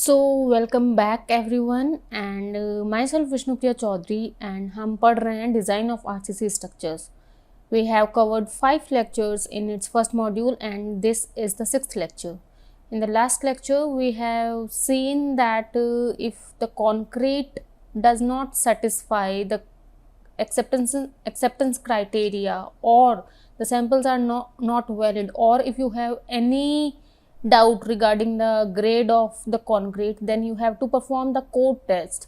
So welcome back everyone and myself Vishnupriya Chaudhary and हम पढ़ रहे हैं design of RCC structures. We have covered 5 lectures in its first module and this is the 6th lecture. In the last lecture, we have seen that if the concrete does not satisfy the acceptance criteria, or the samples are not valid, or if you have any doubt regarding the grade of the concrete, then you have to perform the code test.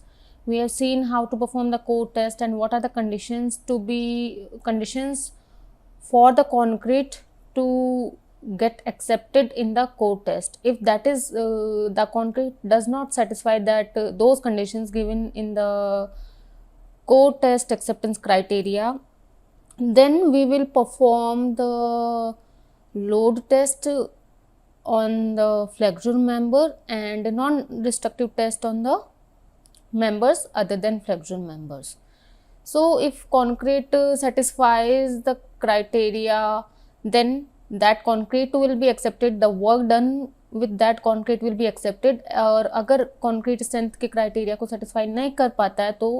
We have seen how to perform the code test and what are the conditions for the concrete to get accepted in the code test. If that is the concrete does not satisfy that those conditions given in the code test acceptance criteria, then we will perform the load test on the flexure member and non-destructive test on the members other than flexure members. So if concrete satisfies the criteria, then that concrete will be accepted, the work done with that concrete will be accepted. और अगर concrete strength के criteria को satisfy नहीं कर पाता है तो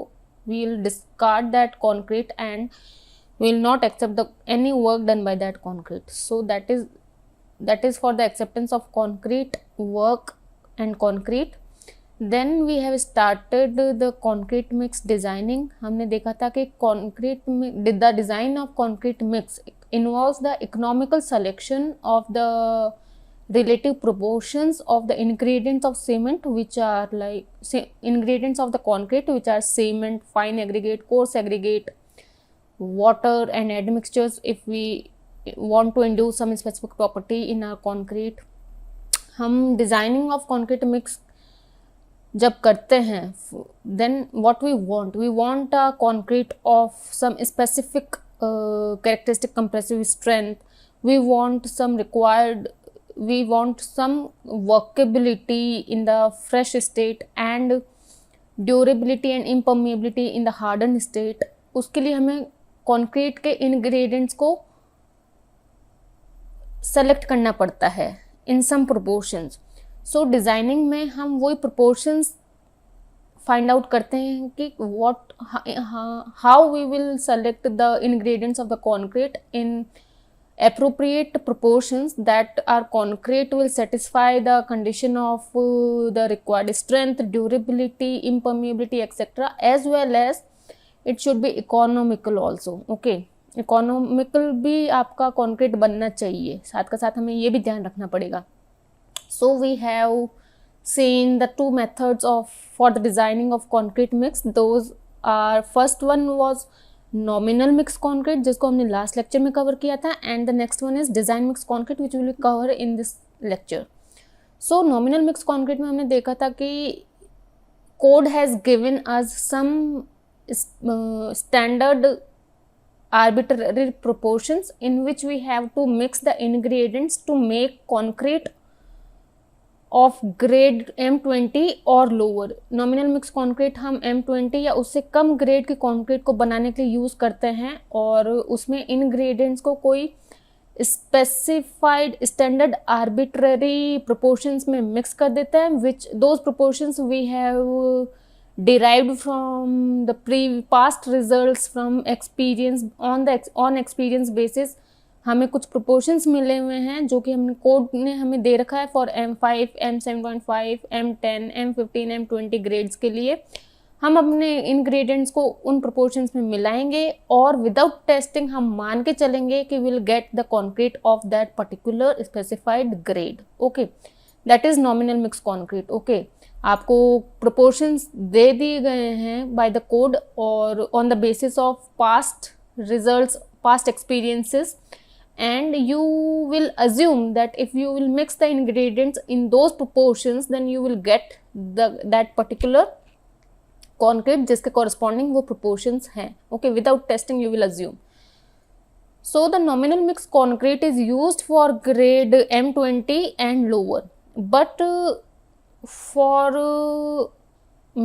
we will discard that concrete and we will not accept any work done by that concrete. So that is for the acceptance of concrete work and concrete. Then we have started the concrete mix designing. हमने देखा था कि the design of concrete mix involves the economical selection of the relative proportions of the ingredients of cement, which are like ingredients of the concrete, which are cement, fine aggregate, coarse aggregate, water and admixtures. If we want to induce some specific property in our concrete, हम designing of concrete mix जब करते हैं, then what we want a concrete of some specific characteristic compressive strength. We want some workability in the fresh state and durability and impermeability in the hardened state. उसके लिए हमें concrete के ingredients को select करना पड़ता है in some proportions. So designing में हम वही proportions find out करते हैं कि how we will select the ingredients of the concrete in appropriate proportions that our concrete will satisfy the condition of the required strength, durability, impermeability, etc., as well as it should be economical also. Okay, economical भी आपका concrete बनना चाहिए, साथ का साथ हमें ये भी ध्यान रखना पड़ेगा. So we have seen the two methods for the designing of concrete mix. Those are, first one was nominal mix concrete जिसको हमने last lecture में cover किया था, and the next one is design mix concrete which we will cover in this lecture. So nominal mix concrete में हमने देखा था कि code has given us some standard arbitrary proportions in which we have to mix the ingredients to make concrete of grade M20 और lower. Nominal mix concrete हम M20 या उससे कम grade की कॉन्क्रीट को बनाने के लिए यूज़ करते हैं और उसमें इनग्रेडिएंट्स को कोई स्पेसिफाइड स्टैंडर्ड आर्बिट्ररी प्रोपोर्शंस में मिक्स कर देते हैं, which those proportions we have derived from the past results from experience. On experience basis हमें कुछ प्रोपोर्शंस मिले हुए हैं जो कि हमने कोड ने हमें दे रखा है for M5, M7.5, M10, M15, M20 grades के लिए. हम अपने इंग्रेडिएंट्स को उन प्रोपोर्शंस में मिलाएंगे और विदाउट टेस्टिंग हम मान के चलेंगे कि will get the concrete of that particular specified grade. Okay, that is nominal mix concrete. Okay, आपको प्रोपोर्शंस दे दिए गए हैं बाय द कोड और on the basis of past results, past experiences, and you will assume that if you will mix the ingredients in those proportions then you will get that particular concrete जिसके corresponding वो proportions हैं. Okay, without testing you will assume. So the nominal mix concrete is used for grade M20 and lower, but for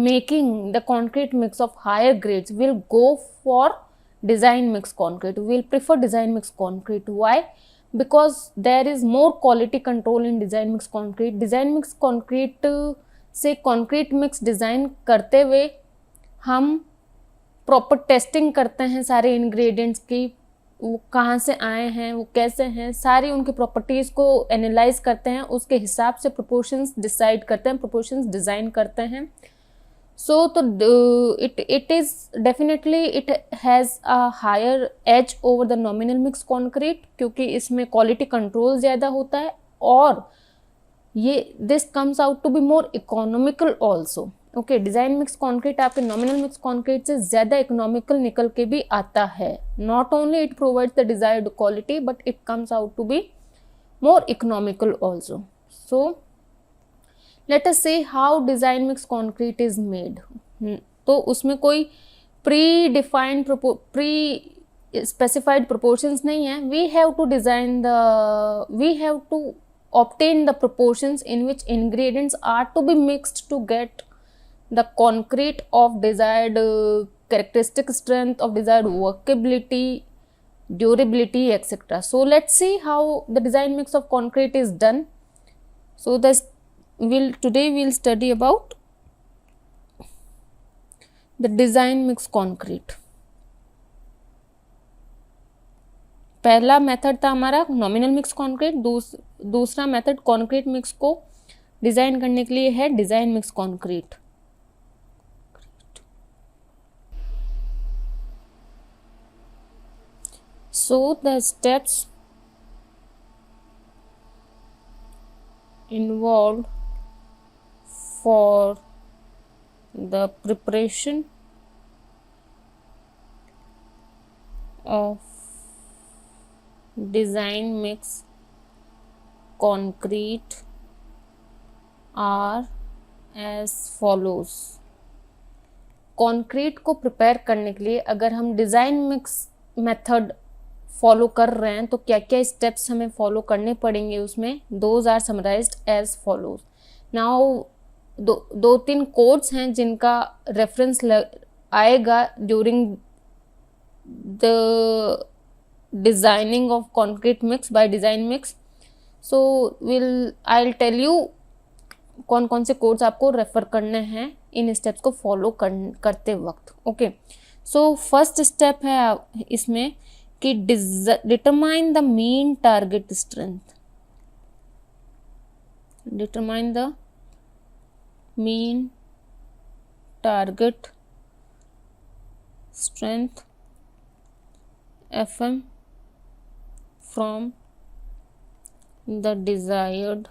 making the concrete mix of higher grades we'll go for design mix concrete. We will prefer design mix concrete. Why? Because there is more quality control in design mix concrete. Design mix concrete से concrete mix design करते हुए हम proper testing करते हैं सारे ingredients की, वो कहाँ से आए हैं, वो कैसे हैं, सारी उनकी प्रॉपर्टीज़ को एनालाइज करते हैं, उसके हिसाब से प्रोपोर्शंस डिसाइड करते हैं, प्रोपोर्शंस डिज़ाइन करते हैं. सो तो it is definitely it has a higher edge over the nominal mix concrete, क्योंकि इसमें क्वालिटी कंट्रोल ज़्यादा होता है और ये this comes out to be more economical also. Okay, design mix concrete आपके नॉमिनल मिक्स कॉन्क्रीट से ज़्यादा इकोनॉमिकल निकल के भी आता है. Not only it provides the desired quality but it comes out to be more economical also. So let us say how design mix concrete is made. तो उसमें कोई pre defined pre specified proportions नहीं है. We have to obtain the proportions in which ingredients are to be mixed to get the concrete of desired characteristic strength, of desired workability, durability, etc. So let's see how the design mix of concrete is done. So today we'll study about the design mix concrete. पहला method था हमारा nominal mix concrete, दूसरा method concrete mix को design करने के लिए है design mix concrete. So the steps involved for the preparation of design mix concrete are as follows. Concrete को प्रिपेयर करने के लिए अगर हम डिज़ाइन मिक्स मेथड फॉलो कर रहे हैं तो क्या क्या स्टेप्स हमें फॉलो करने पड़ेंगे उसमें. Those are summarised as follows. Now दो तीन कोड्स हैं जिनका रेफरेंस आएगा during the designing of concrete mix by design mix. So I'll tell you कौन कौन से कोड्स आपको रेफर करने हैं इन स्टेप्स को फॉलो करते वक्त. ओके, सो फर्स्ट स्टेप है इसमें कि determine the mean target strength. Determine the mean target strength FM from the desired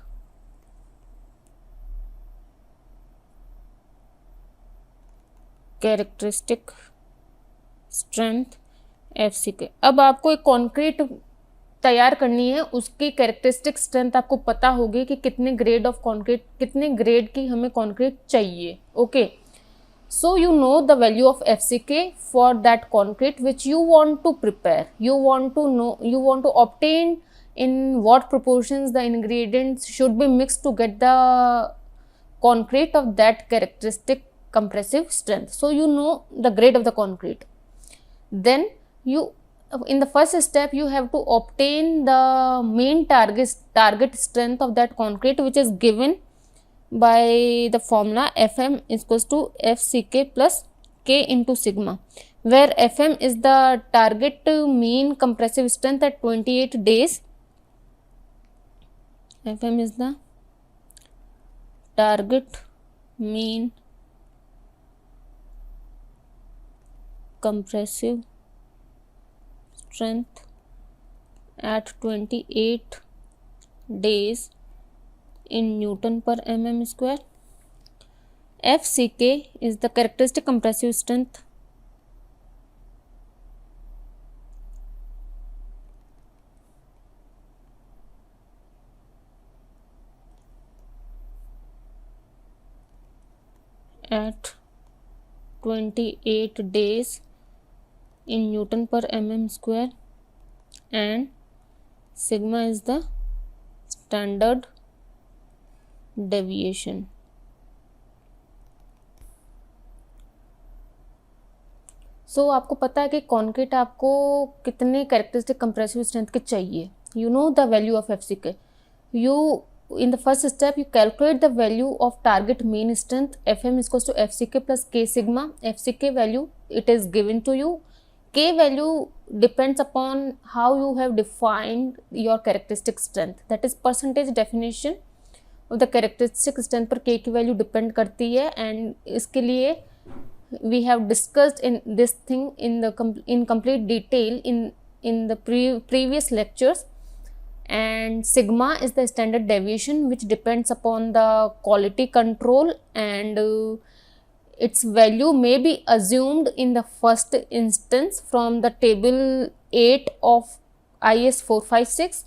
characteristic strength FCK. अब आपको एक कॉन्क्रीट तैयार करनी है, उसकी कैरेक्टरिस्टिक स्ट्रेंथ आपको पता होगी कि कितने ग्रेड ऑफ कॉन्क्रीट, कितने ग्रेड की हमें कॉन्क्रीट चाहिए. Okay, so you know the value of FCK for that concrete which you want to prepare. You want to obtain in what proportions the ingredients should be mixed to get the concrete of that characteristic compressive strength. So you know the grade of the concrete. Then in the first step you have to obtain the main target strength of that concrete, which is given by the formula FM is equals to FCK plus K into sigma, where FM is the target mean compressive strength at 28 days. FM is the target mean compressive strength at 28 days in Newton per mm square. FCK is the characteristic compressive strength at 28 days in Newton per mm square, and sigma is the standard deviation. सो आपको पता है कि concrete आपको कितने characteristic compressive strength के चाहिए. You know the value of FCK. in the first step you calculate the value of target mean strength Fm is equals to Fck plus K sigma. Fck value it is given to you. K value depends upon how you have defined your characteristic strength, that is percentage definition of the characteristic strength पर K की value depend करती है, and इसके लिए we have discussed in this thing in complete detail in the previous lectures. And sigma is the standard deviation which depends upon the quality control, and its value may be assumed in the first instance from the table 8 of IS 456,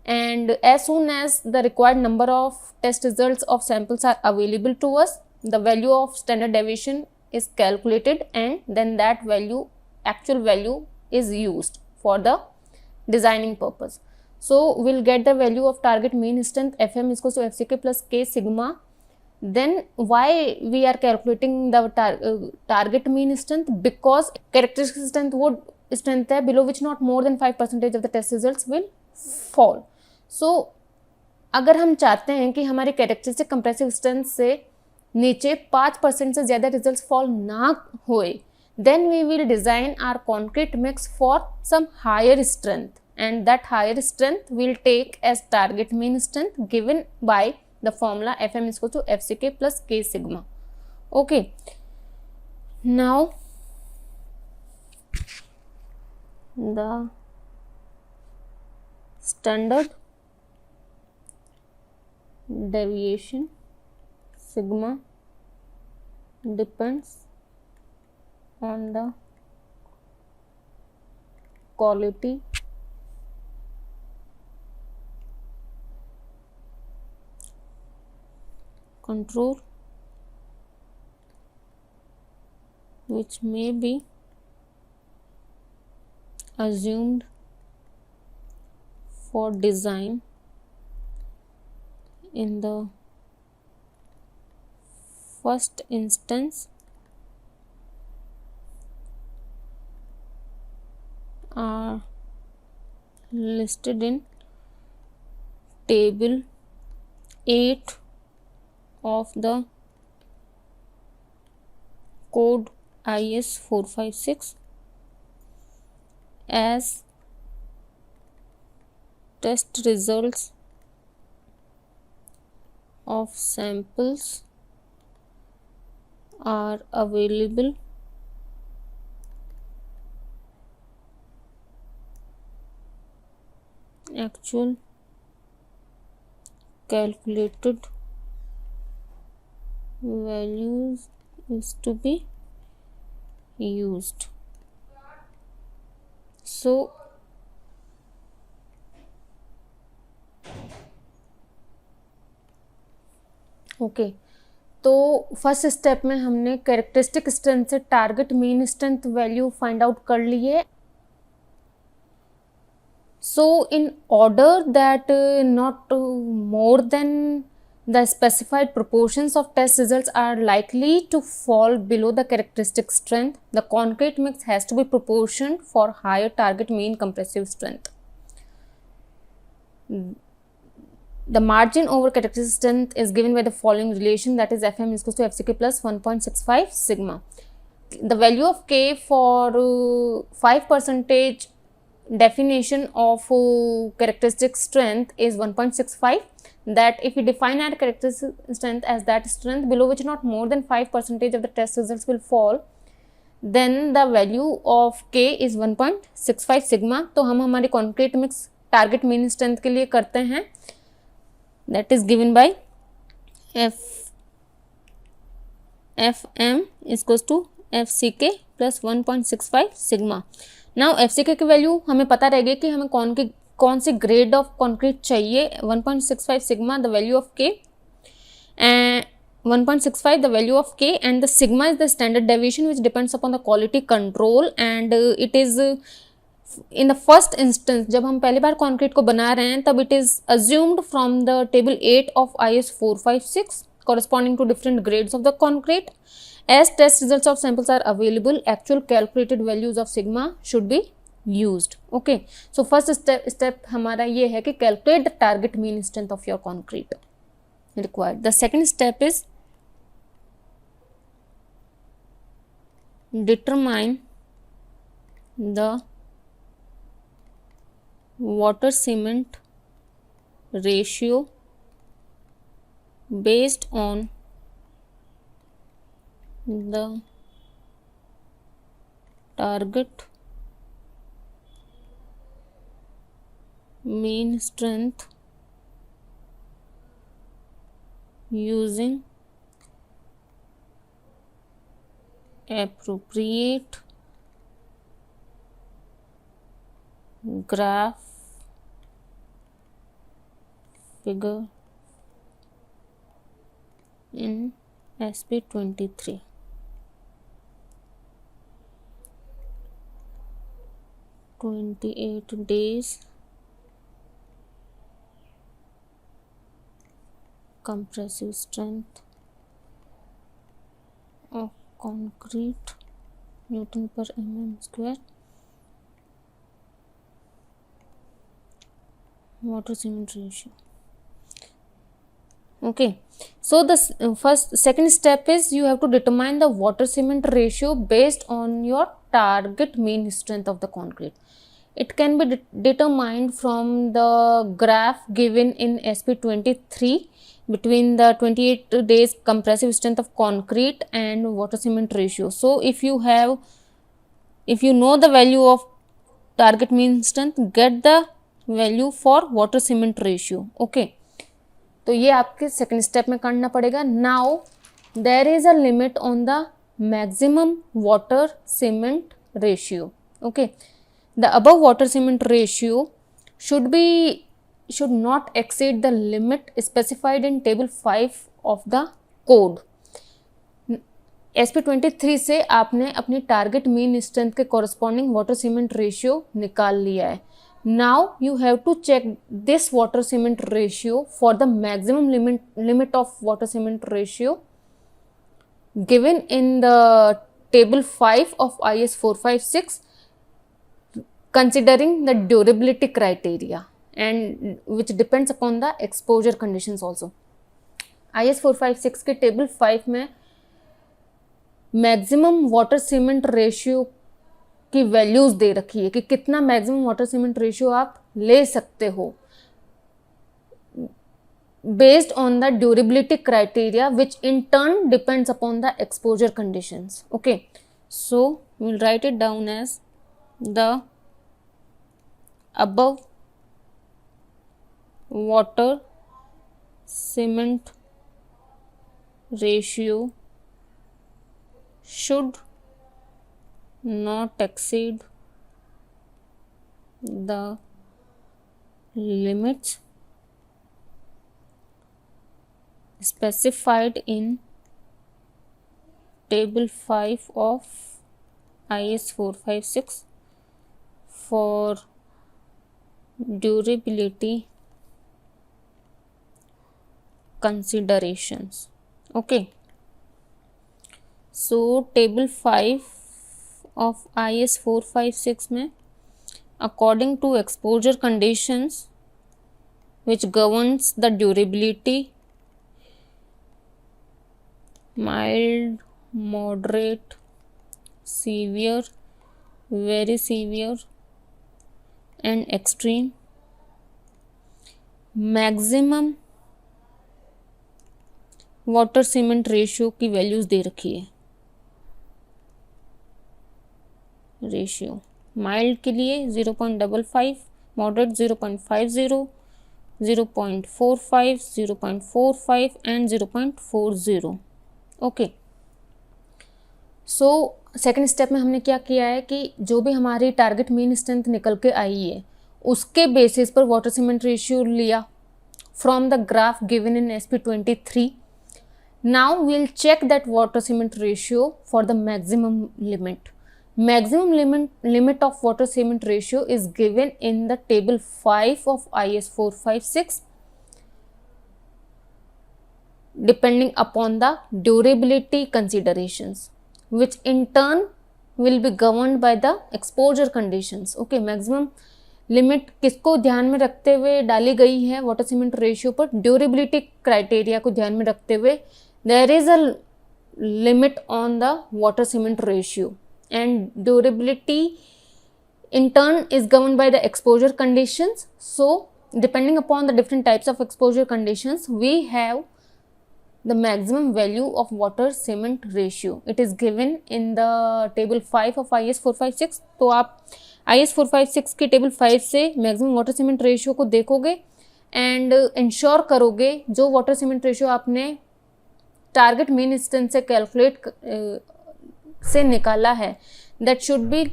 and as soon as the required number of test results of samples are available to us, the value of standard deviation is calculated, and then that value, actual value, is used for the designing purpose. So we'll get the value of target mean strength Fm is equals to Fck plus K sigma. Then why we are calculating the target mean strength? Because characteristic strength वो strength है below which not more than 5% of the test results will fall. So अगर हम चाहते हैं कि हमारी characteristic compressive strength से नीचे 5% से ज़्यादा results fall ना होए, then we will design our concrete mix for some higher strength, and that higher strength will take as target mean strength given by the formula Fm is equal to Fck plus K sigma. Okay, now the standard deviation sigma depends on the quality control which may be assumed for design in the first instance are listed in table 8 of the code IS 456 as test results of samples are available actual calculated values is to be used. So okay तो first step में हमने characteristic strength से target mean strength value find out कर लिए. So in order that not more than the specified proportions of test results are likely to fall below the characteristic strength, the concrete mix has to be proportioned for higher target mean compressive strength. The margin over characteristic strength is given by the following relation, that is Fm is equal to Fck plus 1.65 sigma. The value of K for 5% definition of characteristic strength is 1.65. That if we define our characteristic strength as that strength below which not more than 5% of the test results will fall, then the value of K is 1.65 sigma. तो हम हमारी concrete mix target mean strength के लिए करते हैं, that is given by Fm is equals to Fck plus 1.65 sigma. Now Fck की value हमें पता रहेगी कि हमें कौन सी ग्रेड ऑफ कॉन्क्रीट चाहिए. 1.65 sigma the value of K, 1.65 the value of K, and the sigma is the standard deviation which depends upon the quality control, and it is in the first instance जब हम पहली बार concrete को बना रहे हैं तब it is assumed from the table 8 of IS 456 corresponding to different grades of the concrete. As test results of samples are available, actual calculated values of sigma should be used. Okay, so first step हमारा ये है कि calculate the target mean strength of your concrete required. The second step is determine the water cement ratio based on the target mean strength using appropriate graph figure in SP23. "28 days compressive strength of concrete Newton per mm square, water cement ratio." Okay, so the second step is you have to determine the water cement ratio based on your target mean strength of the concrete. It can be determined from the graph given in SP23 between the 28 days compressive strength of concrete and water cement ratio. So if you know the value of target mean strength, get the value for water cement ratio. Okay, तो ये आपके second step में करना पड़ेगा. Now there is a limit on the maximum water cement ratio. Okay, the above water cement ratio should not exceed the limit specified in table 5 of the code. SP23 से आपने अपनी target mean strength के corresponding water cement ratio निकाल लिया है. Now you have to check this water cement ratio for the maximum limit of water cement ratio given in the table 5 of IS 456, considering the durability criteria and which depends upon the exposure conditions also. IS 456 के table 5 में maximum water cement ratio की values दे रखी है कि कितना maximum water cement ratio आप ले सकते हो based on the durability criteria which in turn depends upon the exposure conditions. Okay, so we'll write it down as the above water cement ratio should not exceed the limits specified in table 5 of IS 456 for durability considerations. Okay, so table 5 of IS 456 में according to exposure conditions which governs the durability, mild, moderate, severe, very severe and extreme, maximum water cement ratio की values दे रखी है. Ratio mild के लिए 0.55, moderate 0.50, 0.45, 0.45 and 0.40. Okay, so second step में हमने क्या किया है कि जो भी हमारी टारगेट मीन स्ट्रेंथ निकल के आई है उसके बेसिस पर वाटर सीमेंट रेशियो लिया from the graph given in SP23. Now we'll check that water cement ratio for the maximum limit. Maximum limit of water cement ratio is given in the table 5 of IS 456 depending upon the durability considerations which in turn will be governed by the exposure conditions. Okay, maximum limit किसको ध्यान में रखते हुए डाली गई है water cement ratio पर, durability criteria को ध्यान में रखते हुए there is a limit on the water cement ratio and durability in turn is governed by the exposure conditions. So depending upon the different types of exposure conditions, we have the maximum value of water cement ratio. It is given in the table 5 of IS 456. तो आप IS 456 की table 5 से maximum water cement ratio को देखोगे and ensure करोगे जो water cement ratio आपने target mean instance से कैलकुलेट से निकाला है, that should be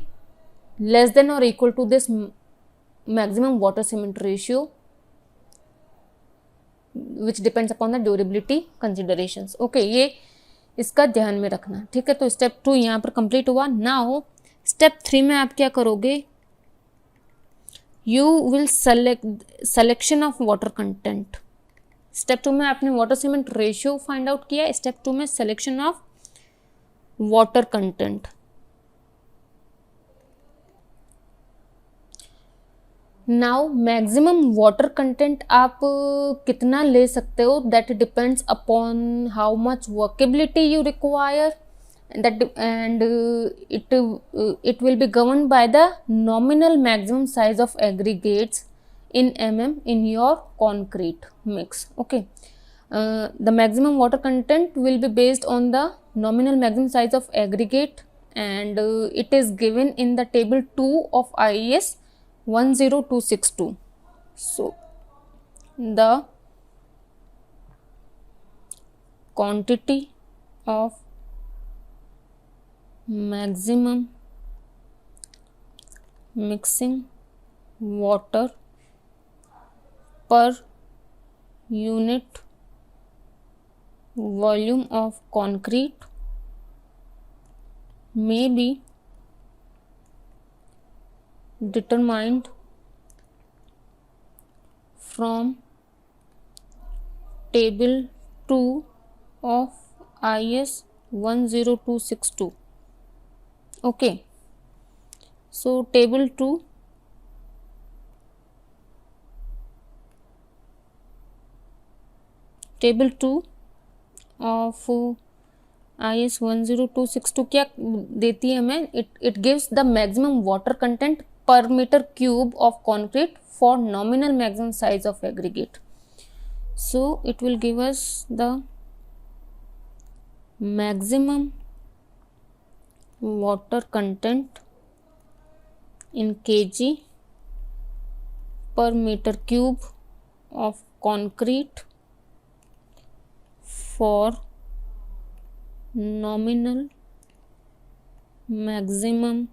less than or equal to this maximum water cement ratio, which depends upon the durability considerations. Okay, ये इसका ध्यान में रखना, ठीक है। तो स्टेप 2 यहाँ पर कंप्लीट हुआ। नाउ स्टेप 3 में आप क्या करोगे, you will selection of water content. Step 2 में आपने water cement ratio find out किया, स्टेप 2 में selection of water content. Now maximum water content आप कितना ले सकते हो, that depends upon how much workability you require, that and it will be governed by the nominal maximum size of aggregates in mm in your concrete mix. Okay, the maximum water content will be based on the nominal maximum size of aggregate and it is given in the table 2 of IS 10262. So the quantity of maximum mixing water per unit volume of concrete may be determined from table 2 of IS 10262. Okay, so table 2 of IS 10262 क्या देती है हमें, it gives the maximum water content per meter cube of concrete for nominal maximum size of aggregate. So it will give us the maximum water content in kg per meter cube of concrete for nominal maximum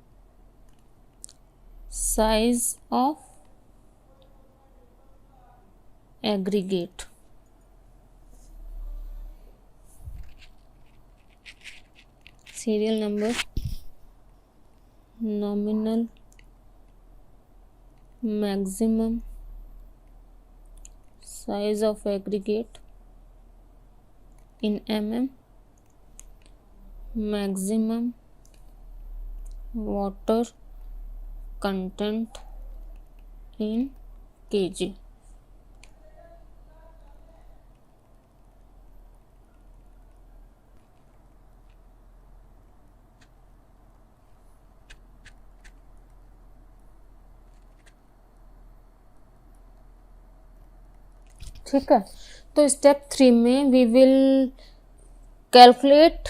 size of aggregate. Serial number, nominal maximum size of aggregate in mm, maximum water content in kg. ठीक है, तो step 3 में we will calculate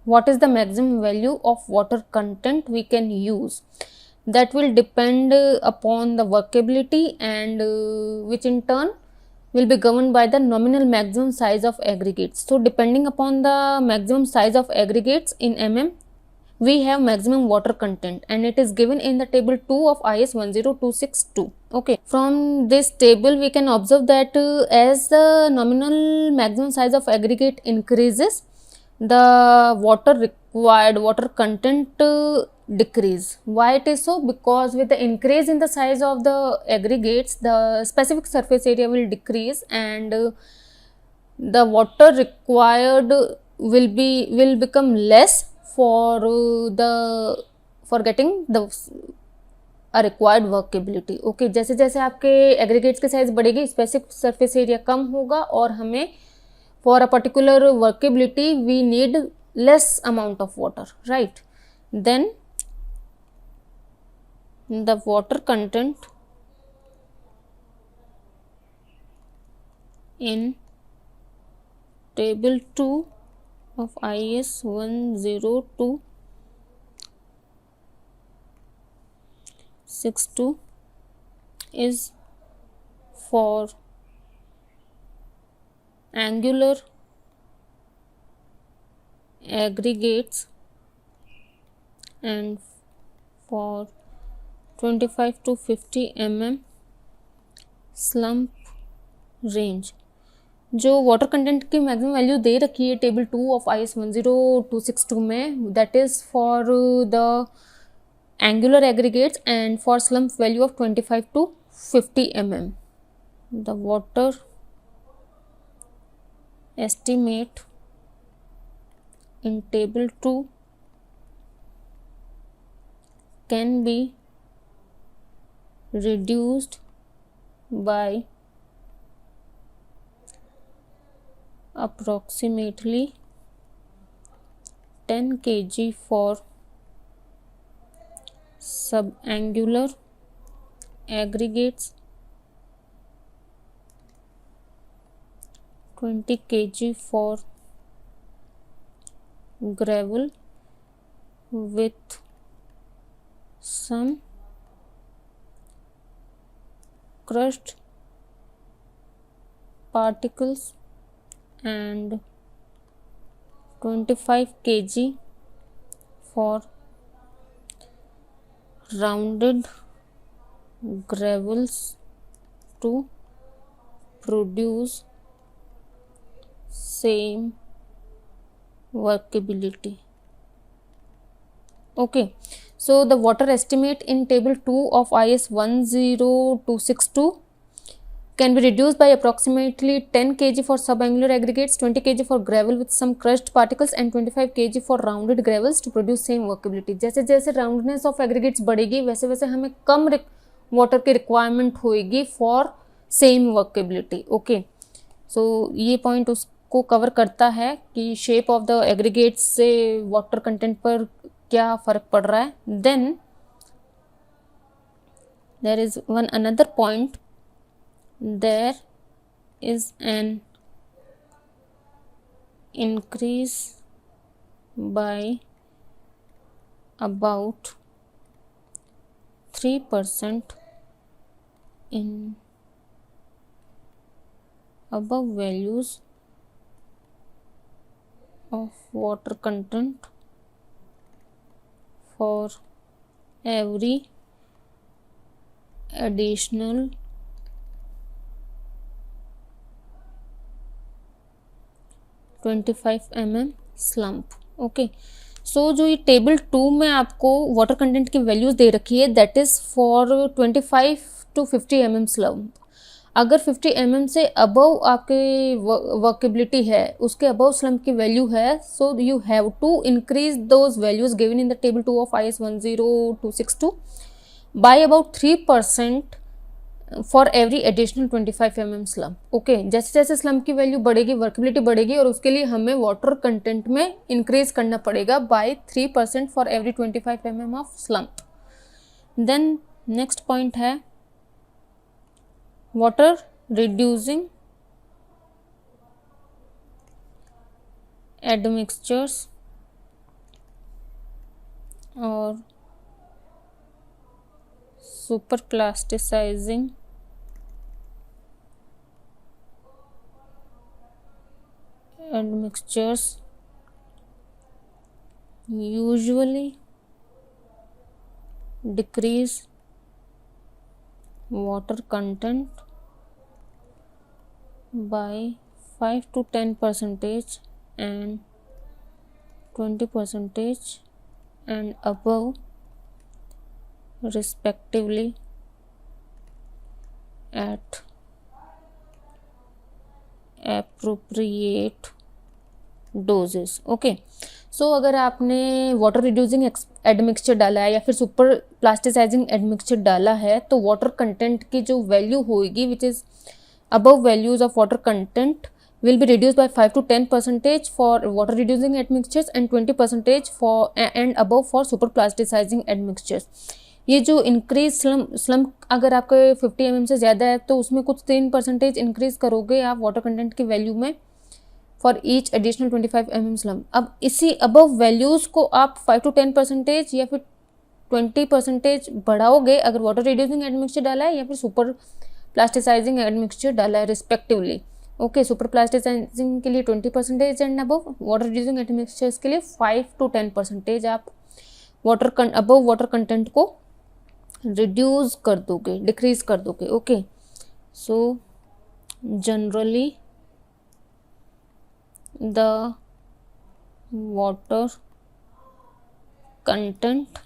what is the maximum value of water content we can use. That will depend upon the workability and which in turn will be governed by the nominal maximum size of aggregates. So depending upon the maximum size of aggregates in mm, we have maximum water content and it is given in the table 2 of IS 10262. Okay, from this table we can observe that as the nominal maximum size of aggregate increases, the water content decrease. Why it is so? Because with the increase in the size of the aggregates, the specific surface area will decrease and the water required will become less for getting the required workability. Okay, जैसे जैसे आपके aggregates के size बढ़ेगी, specific surface area कम होगा और हमें for a particular workability we need less amount of water, right. Then the water content in table 2 of IS 10262 is for angular aggregates and for 25 to 50 mm slump range. जो water content की maximum value दे रखी है table 2 of IS 10262 में, that is for the angular aggregates and for slump value of 25 to 50 mm. The water estimate in table 2 can be reduced by approximately 10 kg for subangular aggregates, 20 kg for gravel with some crushed particles and 25 kg for rounded gravels to produce same workability. Okay, so the water estimate in table 2 of IS 10262 can be reduced by approximately 10 kg for subangular aggregates, 20 kg for gravel with some crushed particles and 25 kg for rounded gravels to produce same workability. जैसे जैसे roundness of aggregates बढ़ेगी वैसे वैसे हमें कम water की requirement होएगी for same workability. Okay, so ये पॉइंट उसको कवर करता है कि शेप ऑफ द एग्रीगेट्स से वाटर कंटेंट पर क्या फ़र्क पड़ रहा है. Then there is one another point. There is an increase by about 3% in above values of water content for every additional 25 mm slump. Okay, so जो ये table 2 में आपको वाटर कंटेंट की वैल्यूज़ दे रखी है that is for 25 to 50 mm slump. अगर 50 mm से अबव आपके वर्केबिलिटी है, उसके अबव स्लम्प की वैल्यू है, so you have to increase those values given in the table 2 of IS 10262 by about 3% for every additional 25 mm slump. Okay, जैसे जैसे slump की वैल्यू बढ़ेगी वर्केबिलिटी बढ़ेगी और उसके लिए हमें वाटर कंटेंट में इंक्रीज करना पड़ेगा by 3% for every 25 mm of slump. Then next point है वाटर रिड्यूसिंग एडमिक्सचर्स और super plasticising admixtures usually decrease water content by 5 to 10% and 20% and above respectively at appropriate doses. Okay, सो अगर आपने water reducing admixture डाला है या फिर super plasticising admixture डाला है तो वाटर कंटेंट की जो वैल्यू होगी which is above values of water content will be reduced by 5 to 10% for water reducing admixtures and 20% for and above for super plasticizing admixtures. ये जो इंक्रीज स्लम अगर आपके 50 mm से ज़्यादा है तो उसमें कुछ 3% इंक्रीज करोगे आप वाटर कंटेंट की वैल्यू में for each additional 25 mm slum. अब इसी अबव वैल्यूज़ को आप 5 to 10% या फिर 20% बढ़ाओगे अगर वाटर रिड्यूसिंग एडमिक्सचर डाला है या फिर सुपर प्लास्टिसाइजिंग एडमिक्सचर डाला है रिस्पेक्टिवली. ओके, सुपर प्लास्टिसाइजिंग के लिए 20% and above, water reducing admixtures के लिए 5 to 10% आप अबव वाटर कंटेंट को रिड्यूस कर दोगे, डिक्रीज कर दोगे. Okay, so generally the water content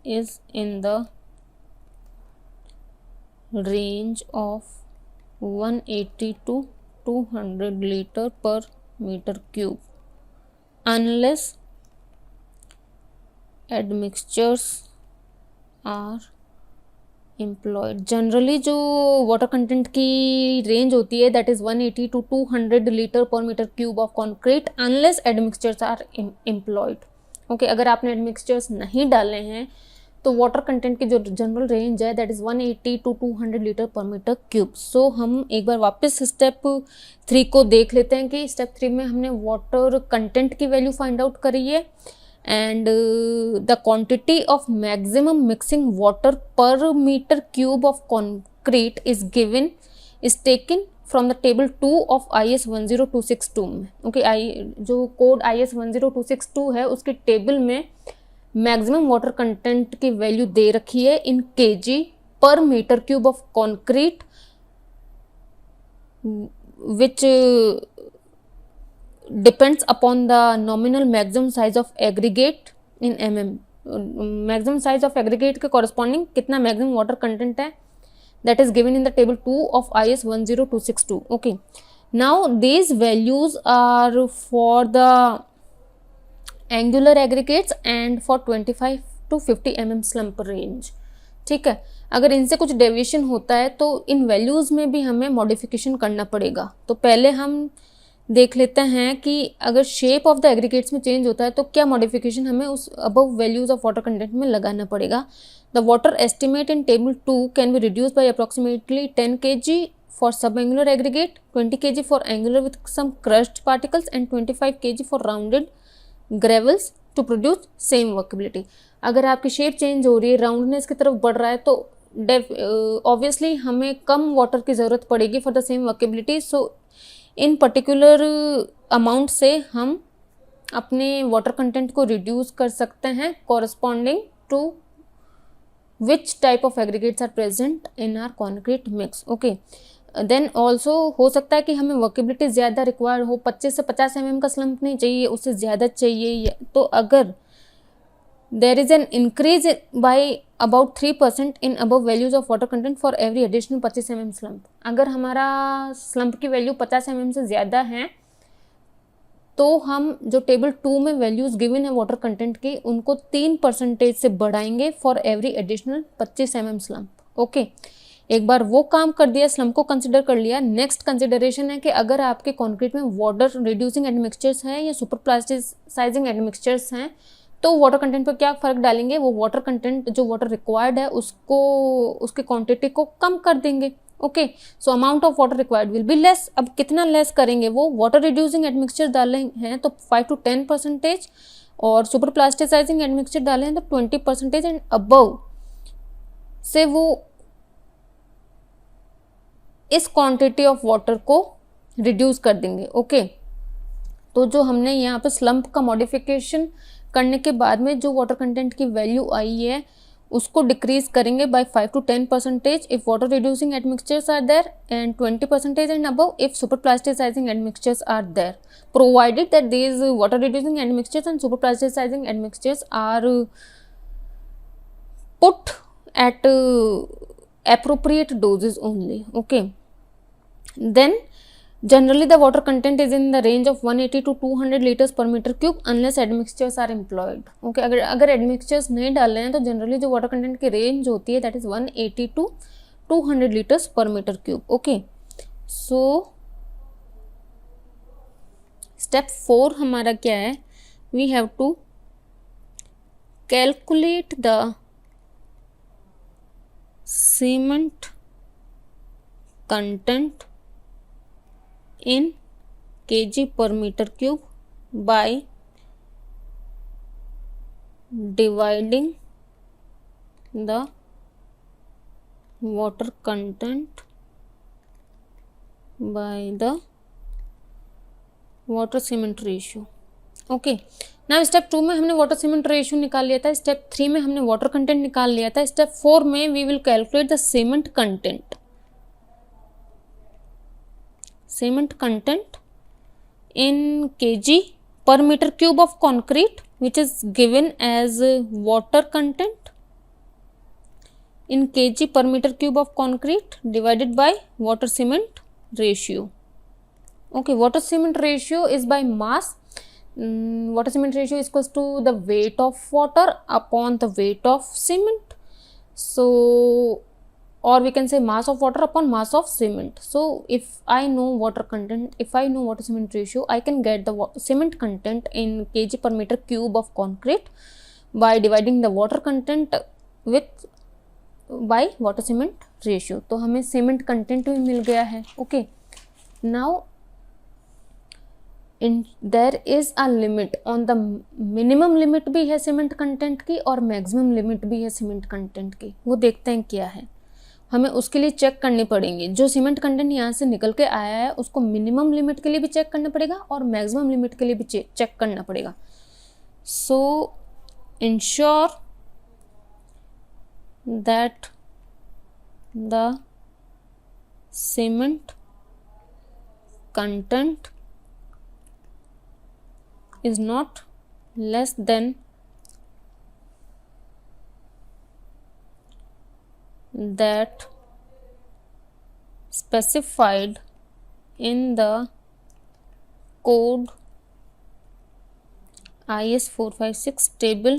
is in the range of 180 to 200 liter per meter cube unless admixtures are employed. Generally जो water content की रेंज होती है that is 180 to 200 litre per metre cube of concrete unless admixtures are employed. Okay, अगर आपने admixtures नहीं डाले हैं तो वाटर कंटेंट की जो जनरल रेंज है that is 180 to 200 litre per metre cube. सो हम एक बार वापस स्टेप 3 को देख लेते हैं कि स्टेप 3 में हमने वाटर कंटेंट की वैल्यू फाइंड आउट करी है and the quantity of maximum mixing water per metre cube of concrete is taken from the table 2 of IS 10262 में. ओके, जो कोड IS 10262 है उसके टेबल में मैक्सिमम वाटर कंटेंट की value दे रखी है in kg per metre cube of concrete which depends upon the nominal maximum size of aggregate in mm. Maximum size of aggregate के कॉरस्पॉन्डिंग कितना मैक्सिमम वाटर कंटेंट है that is given in the table 2 of IS 10262. Okay, now these values are for the angular aggregates and for 25 to 50 mm slump range. ठीक है, अगर इनसे कुछ deviation होता है तो इन वैल्यूज़ में भी हमें मॉडिफिकेशन करना पड़ेगा. तो पहले हम देख लेते हैं कि अगर शेप ऑफ द एग्रीगेट्स में चेंज होता है तो क्या मॉडिफिकेशन हमें उस above values of water content में लगाना पड़ेगा. The water estimate in table 2 can be reduce by approximately 10 kg for subangular aggregate, 20 kg for angular with some crushed particles and 25 kg for rounded gravels to produce same workability. अगर आपकी shape change हो रही है, roundness की तरफ बढ़ रहा है तो ऑब्वियसली हमें कम वाटर की ज़रूरत पड़ेगी for the same workability. So in particular amount से हम अपने वाटर कंटेंट को रिड्यूस कर सकते हैं corresponding to which type of aggregates are present in our concrete mix. Okay, then also हो सकता है कि हमें वर्केबिलिटी ज़्यादा रिक्वायर्ड हो, 25 से 50 mm का स्लम्प नहीं चाहिए, उससे ज़्यादा चाहिए. तो अगर there is an increase by about 3% in above values of water content for every additional 25 mm slump. अगर हमारा स्लम्प की वैल्यू 50 mm से ज़्यादा है तो हम जो टेबल 2 में वैल्यूज़ गिवन है वाटर कंटेंट की उनको 3% से बढ़ाएंगे for every additional 25 mm slump. Okay, एक बार वो काम कर दिया, स्लम्प को कंसिडर कर लिया. नेक्स्ट कंसिडरेशन है कि अगर आपके कंक्रीट में वाटर रिड्यूसिंग एडमिक्सचर्स हैं या सुपर प्लास्टिसाइजिंग एडमिक्सचर्स हैं तो वाटर कंटेंट पर क्या फ़र्क डालेंगे. वो वाटर कंटेंट जो वाटर रिक्वायर्ड है उसको उसकी क्वांटिटी को कम कर देंगे. Okay, so amount of water required will be less. अब कितना लेस करेंगे, वो वाटर रिड्यूसिंग एडमिक्सचर डाले हैं तो 5 to 10% और सुपर प्लास्टिसाइजिंग एडमिक्सचर डाले हैं तो 20% एंड अबव से वो इस क्वांटिटी ऑफ वाटर को रिड्यूस कर देंगे. ओके, तो जो हमने यहाँ पे स्लम्प का मॉडिफिकेशन करने के बाद में जो वाटर कंटेंट की वैल्यू आई है उसको डिक्रीज करेंगे by 5 to 10% if water reducing admixtures are there and 20% and above if super plasticising admixtures are there, provided that these water reducing admixtures and super plasticising admixtures are put at appropriate doses only. Okay, then Generally the water content is in the range of 180 to 200 liters per meter cube unless admixtures are employed. Okay, अगर admixtures नहीं डाल रहे हैं तो generally जो water content की range होती है that is 180 to 200 liters per meter cube. Okay, so step 4 हमारा क्या है, we have to calculate the cement content in kg per meter cube by dividing the water content by the water cement ratio. Okay, now step 2 में हमने water cement ratio निकाल लिया था, step 3 में हमने वाटर कंटेंट निकाल लिया था, स्टेप 4 में we will calculate the cement content. Cement content in kg per meter cube of concrete which is given as water content in kg per meter cube of concrete divided by water cement ratio. Okay, water cement ratio is by mass. Water cement ratio is equals to the weight of water upon the weight of cement. So, or we can say mass of water upon mass of cement. So if I know water content, if I know water cement ratio, I can get the cement content in kg per meter cube of concrete by dividing the water content with by water cement ratio. तो हमें cement content भी मिल गया है. Okay, now there is a limit on the minimum limit भी है cement content की और maximum limit भी है cement content की. वो देखते हैं क्या है, हमें उसके लिए चेक करने पड़ेंगे. जो सीमेंट कंटेंट यहाँ से निकल के आया है उसको मिनिमम लिमिट के लिए भी चेक करना पड़ेगा और मैक्सिमम लिमिट के लिए भी चेक करना पड़ेगा. सो ensure that the cement content is not less than that specified in the code IS 456 table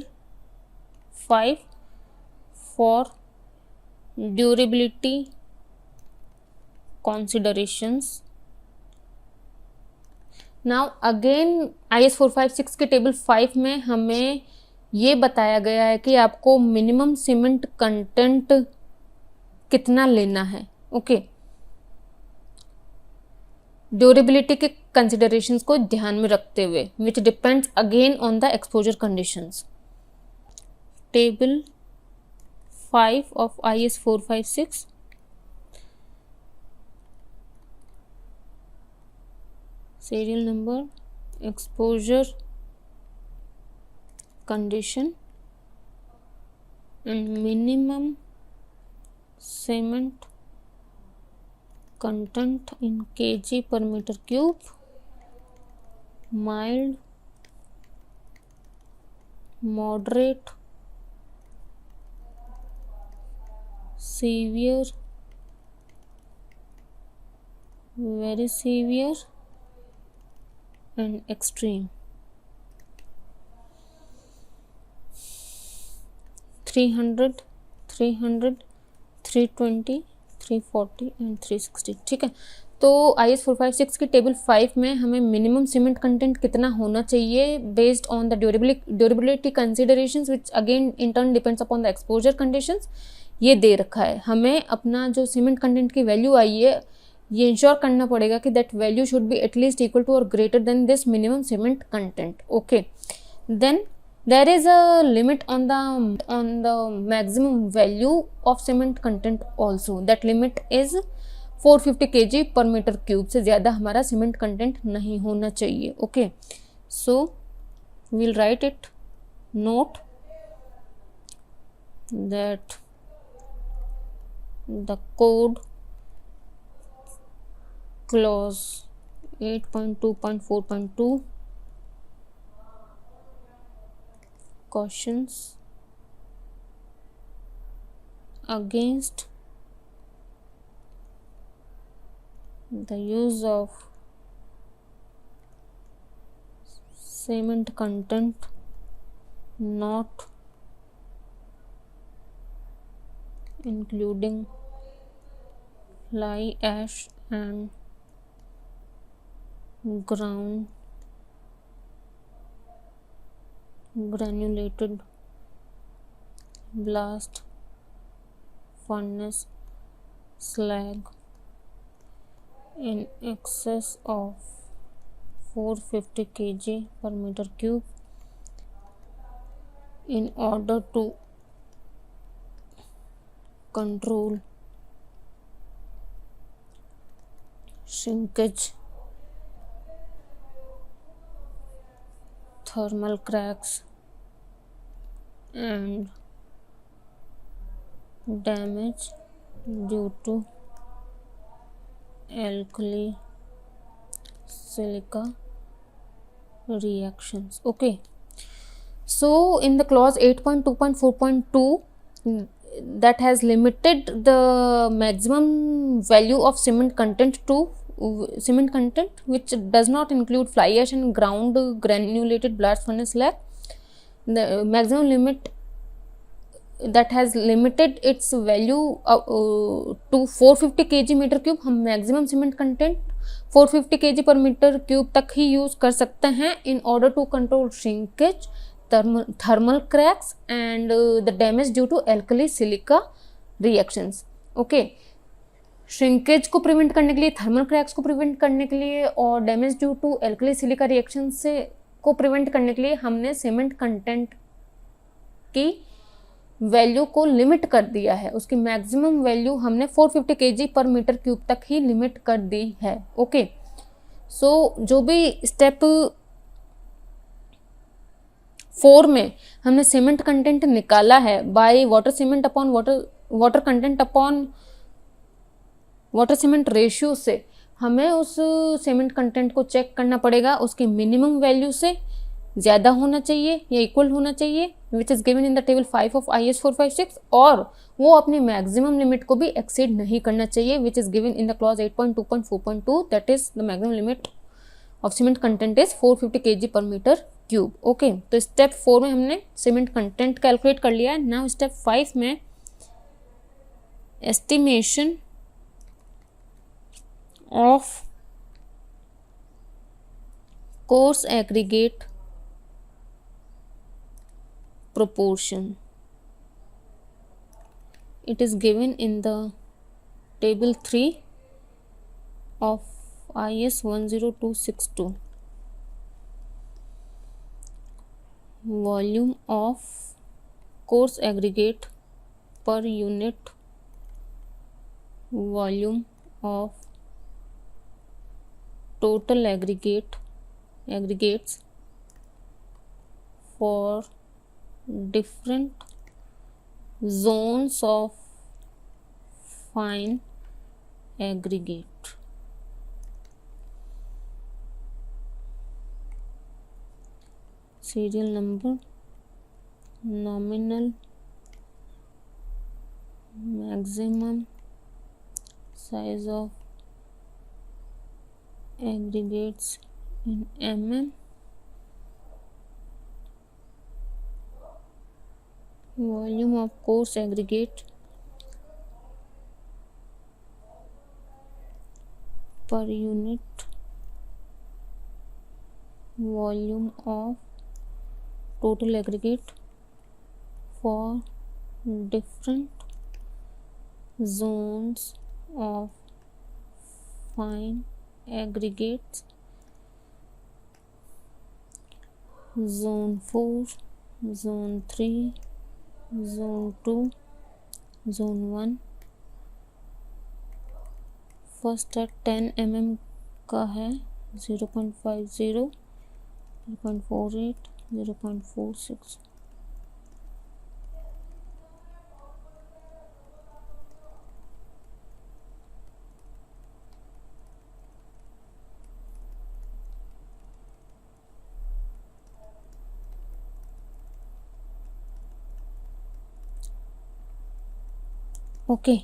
5 for durability considerations. Now again IS 456 के टेबल 5 में हमें ये बताया गया है कि आपको मिनिमम सीमेंट कंटेंट कितना लेना है. ओके, ड्यूरेबिलिटी के कंसिडरेशंस को ध्यान में रखते हुए which depends again on the exposure conditions. Table 5 of IS 456 serial number, exposure condition and minimum cement content in kg per meter cube, mild, moderate, severe, very severe and extreme. 300, 300, 320, 340 and 360. ठीक है, तो IS 456 की table 5 में हमें minimum cement content कितना होना चाहिए based on the durability considerations which again in turn depends upon the exposure conditions. ये दे रखा है. हमें अपना जो सीमेंट कंटेंट की वैल्यू आई है ये इंश्योर करना पड़ेगा कि that value should be at least equal to और greater than this minimum cement content. Okay, then there is a limit on the maximum value of cement content also. That limit is 450 kg per meter cube. से ज़्यादा हमारा cement content नहीं होना चाहिए. Okay, so we'll write it. Note that the code clause 8.2.4.2 cautions against the use of cement content not including fly ash and ground granulated blast furnace slag in excess of 450 kg per meter cube in order to control shrinkage, thermal cracks and damage due to alkali silica reactions. Okay, so in the clause 8.2.4.2 that has limited the maximum value of cement content to cement content which does not include fly ash and ground granulated blast furnace slag. The maximum limit that has limited its value to 450 kg metre cube. हम maximum cement content 450 kg per metre cube तक ही use कर सकते हैं in order to control shrinkage, thermal cracks and the damage due to alkali silica reactions. Okay, shrinkage को prevent करने के लिए, थर्मल क्रैक्स को प्रिवेंट करने के लिए और damage due to alkali silica reaction से को प्रिवेंट करने के लिए हमने सीमेंट कंटेंट की वैल्यू को लिमिट कर दिया है. उसकी मैक्सिमम वैल्यू हमने 450 kg पर मीटर क्यूब तक ही लिमिट कर दी है. ओके, सो जो भी स्टेप 4 में हमने सीमेंट कंटेंट निकाला है by water cement upon water content upon water cement ratio से, हमें उस सीमेंट कंटेंट को चेक करना पड़ेगा. उसकी मिनिमम वैल्यू से ज़्यादा होना चाहिए या इक्वल होना चाहिए which is given in the table 5 of IS 456, और वो अपनी मैक्सिमम लिमिट को भी एक्सीड नहीं करना चाहिए which is given in the clause 8.2.4.2 that is the maximum limit of cement content is 450 kg per metre cube. Okay, तो step 4 में हमने सीमेंट कंटेंट कैलकुलेट कर लिया है. नाउ स्टेप 5 में estimation of coarse aggregate proportion. It is given in the table 3 of IS 10262. Volume of coarse aggregate per unit volume of total aggregates for different zones of fine aggregate. Serial number, nominal maximum size of aggregates in mm, volume of coarse aggregate per unit volume of total aggregate for different zones of fine aggregates, zone 4, zone 3, zone 2, zone 1. First है 10 mm का है 0.50, 0.48, 0.46. Okay,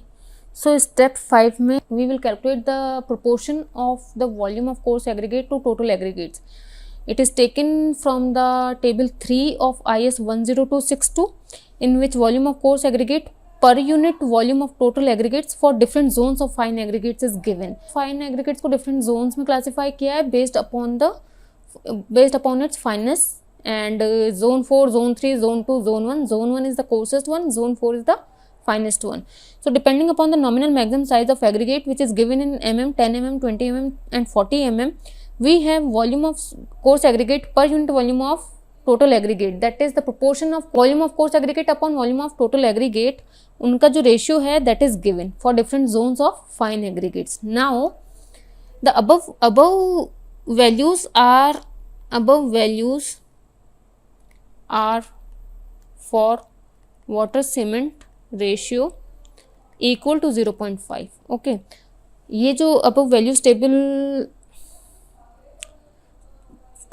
सो step 5 में we will calculate the proportion of the volume of coarse aggregate to total aggregates. It is taken from the table 3 of IS 10262, in which volume of coarse aggregate per unit volume of total aggregates for different zones of fine aggregates is given. Fine aggregates को different zones में classify किया है based upon its fineness, and zone 4, zone 3, zone 2, zone 1. Zone 1 is the coarsest one, zone 4 is the finest one. So depending upon the nominal maximum size of aggregate, which is given in mm, 10 mm, 20 mm and 40 mm, we have volume of coarse aggregate per unit volume of total aggregate, that is the proportion of volume of coarse aggregate upon volume of total aggregate, उनका जो ratio है that is given for different zones of fine aggregates. Now the above values are for water cement ratio equal to 0.5. okay, ये जो above values table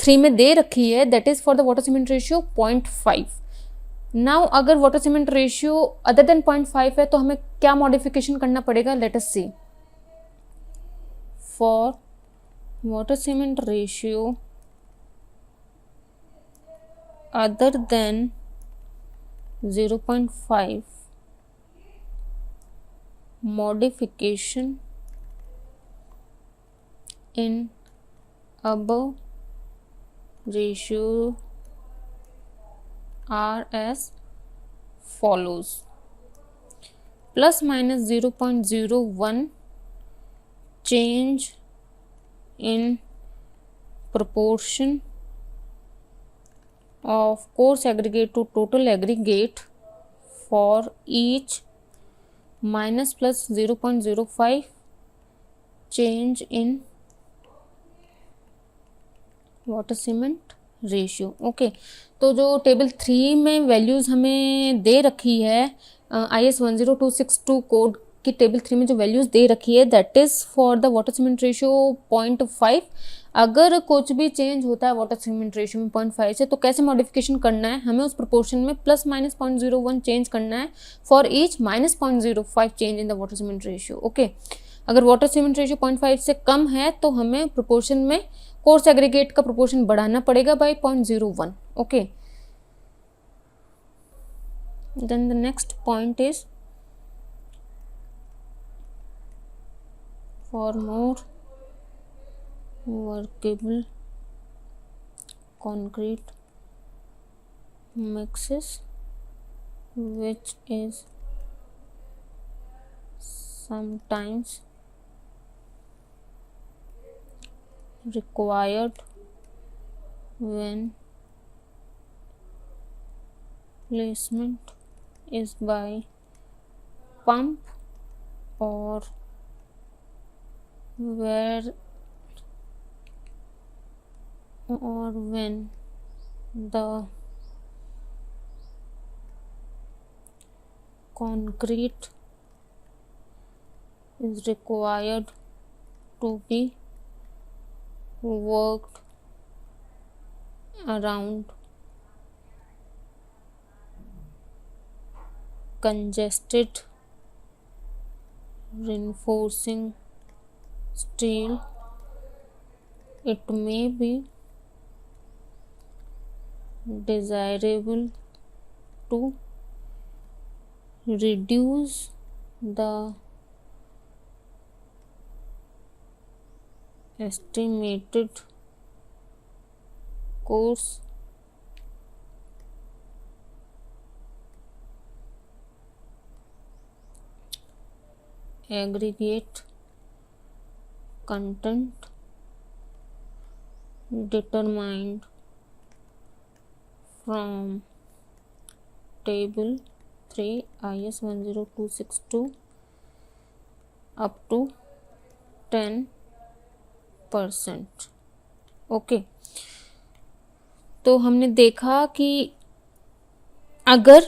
3 में दे रखी है that is for the water cement ratio 0.5. Now अगर water cement ratio other than 0.5 है तो हमें क्या मॉडिफिकेशन करना पड़ेगा, let us see. For water cement ratio other than 0.5, modification in above ratio are as follows: plus minus 0.01 change in proportion of coarse aggregate to total aggregate for each, minus plus 0.05 change in water cement ratio. Okay, तो जो table 3 में values हमें दे रखी है IS 10262 code की table 3 में जो values दे रखी है that is for the water cement ratio 0.5. अगर कुछ भी चेंज होता है वाटर सीमेंट रेशियो में 0.5 से तो कैसे मॉडिफिकेशन करना है, हमें उस प्रोपोर्शन में प्लस माइनस 0.01 चेंज करना है for each minus 0.05 change in the water cement ratio. Okay, अगर वाटर सीमेंट रेशियो 0.5 से कम है तो हमें प्रोपोर्शन में कोर्स एग्रीगेट का प्रोपोर्शन बढ़ाना पड़ेगा by 0.01. Okay, then the next point is for more workable concrete mixes which is sometimes required when placement is by pump or when the concrete is required to be worked around congested reinforcing steel. It may be desirable to reduce the estimated coarse aggregate content determined from table 3 IS 10262 up to 10%. Okay, तो हमने देखा कि अगर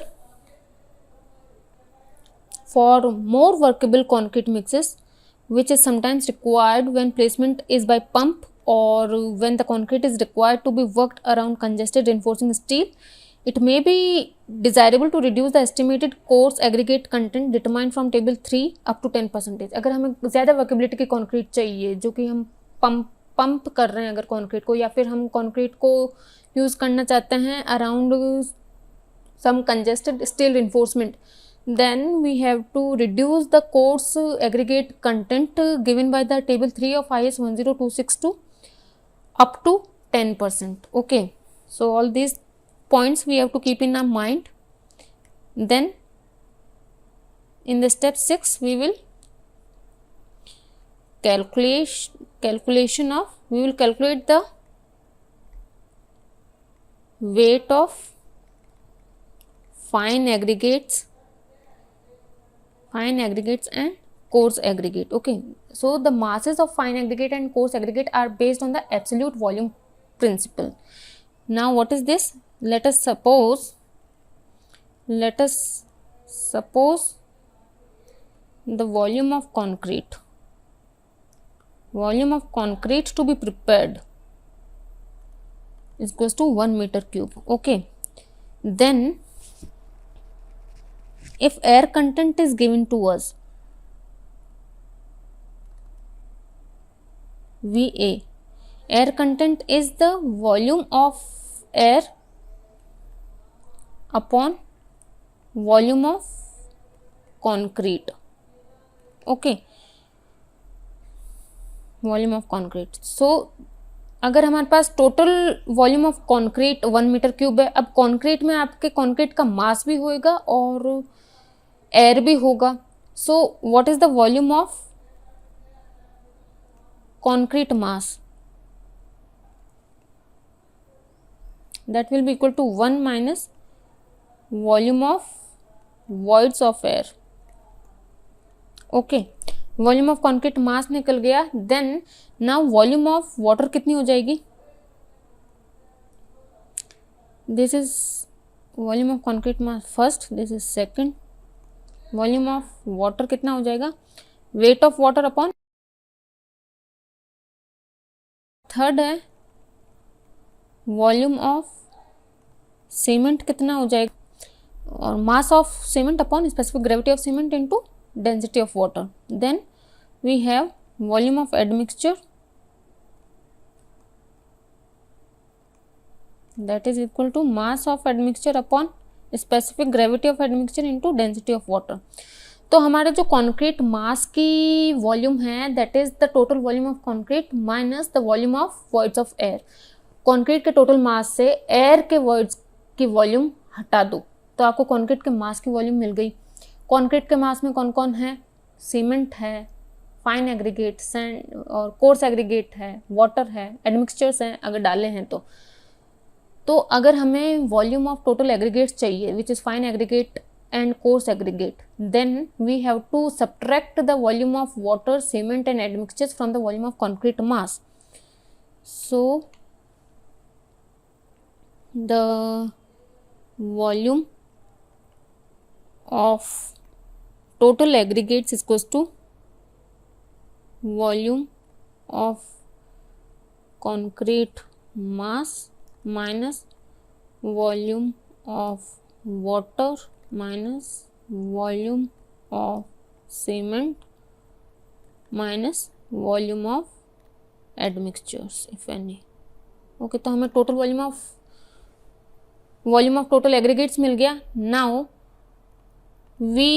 for more workable concrete mixes which is sometimes required when placement is by pump or when the concrete is required to be worked around congested reinforcing steel, it may be desirable to reduce the estimated coarse aggregate content determined from table 3 up to 10%. अगर हमें ज़्यादा workability की concrete चाहिए जो कि हम pump pump कर रहे हैं अगर कंक्रीट को, या फिर हम कंक्रीट को यूज़ करना चाहते हैं around some congested steel reinforcement, then we have to reduce the coarse aggregate content given by the table 3 of IS 10262 up to 10%. Okay, so all these points we have to keep in our mind. Then in the step 6 we will we will calculate the weight of fine aggregates and coarse aggregate. Okay, so the masses of fine aggregate and coarse aggregate are based on the absolute volume principle. Now what is this? Let us suppose the volume of concrete to be prepared is equals to 1 meter cube. Okay, then if air content is given to us, VA, air content is the volume of air upon volume of concrete. Okay, volume of concrete. So अगर हमारे पास total volume of concrete 1 meter cube है, अब concrete में आपके concrete का मास भी होएगा और एयर भी होगा. So what is the volume of concrete mass? That will be equal to 1 minus volume of voids of air. Okay, volume of concrete mass निकल गया. Then now volume of water कितनी हो जाएगी? This is volume of concrete mass first, this is second. Volume of water कितना हो जाएगा? Weight of water upon third है. Volume of cement कितना हो जाएगा? और mass of cement upon specific gravity of cement into density of water. Then we have volume of admixture, that is equal to mass of admixture upon specific gravity of admixture into density of water. तो हमारे जो concrete मास की volume है, that is the total volume of concrete minus the volume of voids of air. Concrete के total mass से air के voids की volume हटा दो तो आपको कंक्रीट के मास की वॉल्यूम मिल गई. कंक्रीट के मास में कौन कौन है? सीमेंट है, फाइन एग्रीगेट, सैंड और कोर्स एग्रीगेट है, वाटर है, एडमिक्सचर्स हैं अगर डाले हैं तो अगर हमें वॉल्यूम ऑफ टोटल एग्रीगेट्स चाहिए which is fine aggregate and coarse aggregate, then we have to subtract the volume of water, cement and admixtures from the volume of concrete mass. So the volume of total aggregates is equals to volume of concrete mass minus volume of water minus volume of cement minus volume of admixtures if any. Okay, तो हमें total volume of total aggregates मिल गया. Now we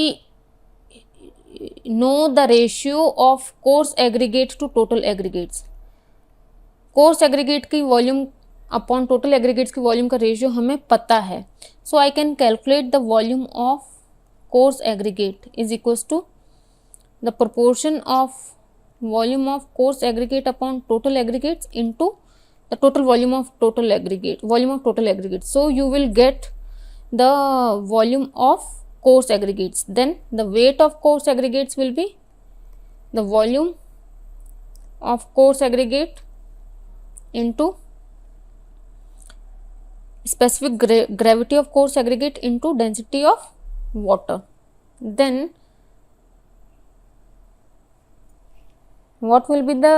know the ratio of coarse aggregate to total aggregates. coarse aggregate की volume upon total aggregates की volume का ratio हमें पता है. So I can calculate the volume of coarse aggregate is equals to the proportion of volume of coarse aggregate upon total aggregates into the total volume of total aggregate. So you will get the volume of coarse aggregates. Then the weight of coarse aggregates will be the volume of coarse aggregate into specific gravity of coarse aggregate into density of water. Then what will be the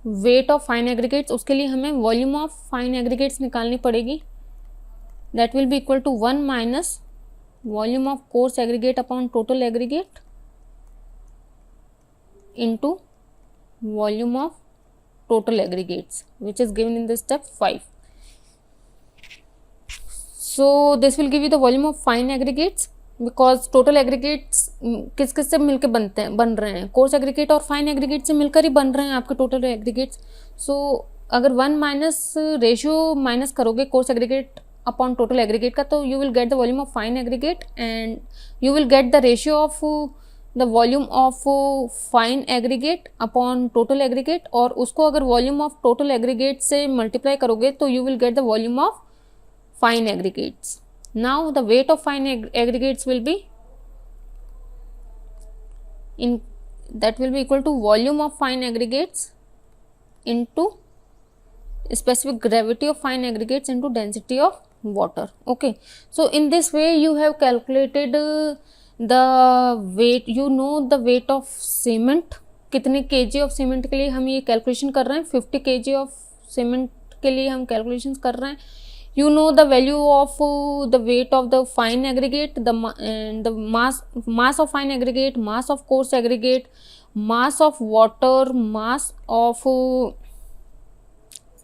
weight of fine aggregates? उसके लिए हमें volume of fine aggregates निकालनी पड़ेगी. That will be equal to 1 minus volume of coarse aggregate upon total aggregate into volume of total aggregates, which is given in the step 5. So this will give you the volume of fine aggregates, because total aggregates किस किस से मिलकर बन रहे हैं, coarse aggregate और fine aggregate से मिलकर ही बन रहे हैं आपके टोटल एग्रीगेट्स. सो अगर 1 माइनस रेशियो माइनस करोगे course aggregate upon total aggregate का, तो you will get the volume of fine aggregate and you will get the ratio of the volume of fine aggregate upon total aggregate, और उसको अगर volume of total aggregate से multiply करोगे तो you will get the volume of fine aggregates. Now the weight of fine aggregates will be equal to volume of fine aggregates into specific gravity of fine aggregates into density of water. Okay, so in this way you have calculated the weight, you know the weight of cement. कितने kg of cement के लिए हम ये calculation कर रहे हैं, 50 kg of cement के लिए हम calculations कर रहे हैं. You know the value of the weight of the fine aggregate, the mass of fine aggregate, mass of coarse aggregate, mass of water, mass of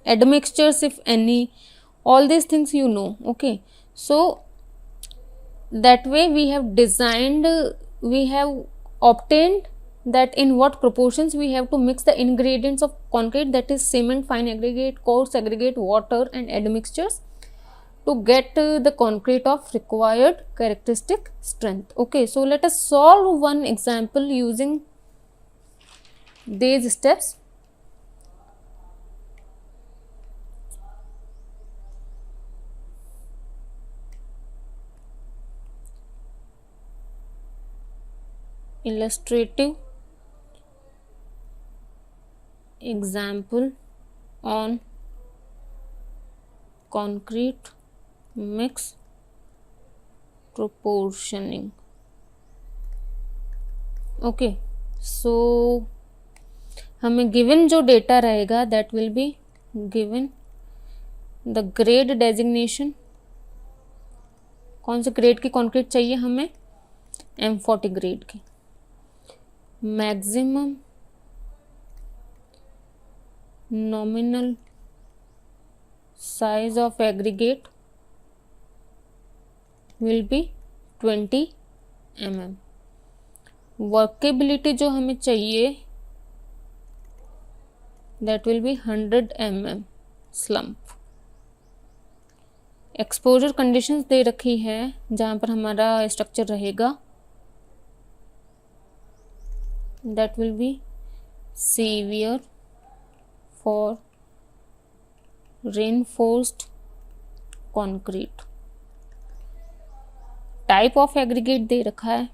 admixtures if any, all these things you know. Okay, so that way we have designed, we have obtained that in what proportions we have to mix the ingredients of concrete, that is cement, fine aggregate, coarse aggregate, water and admixtures, to get the concrete of required characteristic strength. Okay, so let us solve one example using these steps. Illustrative example on concrete mix proportioning. Okay, so हमें given जो data रहेगा that will be given the grade designation. कौन से grade की concrete चाहिए हमें, M40 grade की. Maximum nominal size of aggregate will be 20 mm. Workability जो हमें चाहिए that will be 100 mm slump. Exposure conditions दे रखी है जहाँ पर हमारा स्ट्रक्चर रहेगा, that will be severe for reinforced concrete. Type of aggregate दे रखा है,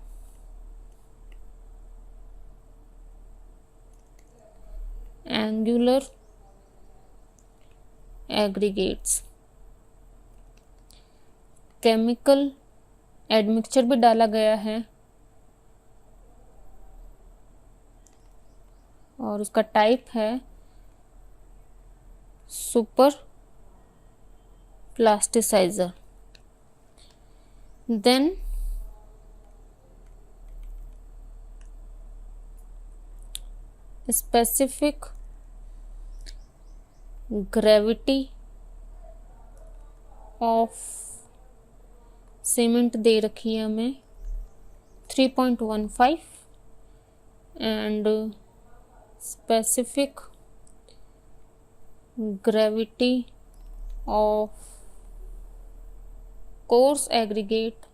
एंगुलर एग्रीगेट्स. केमिकल एडमिक्सचर भी डाला गया है और उसका टाइप है super plasticizer. Then specific gravity of cement दे रखी है हमें 3.15 and specific gravity of coarse aggregate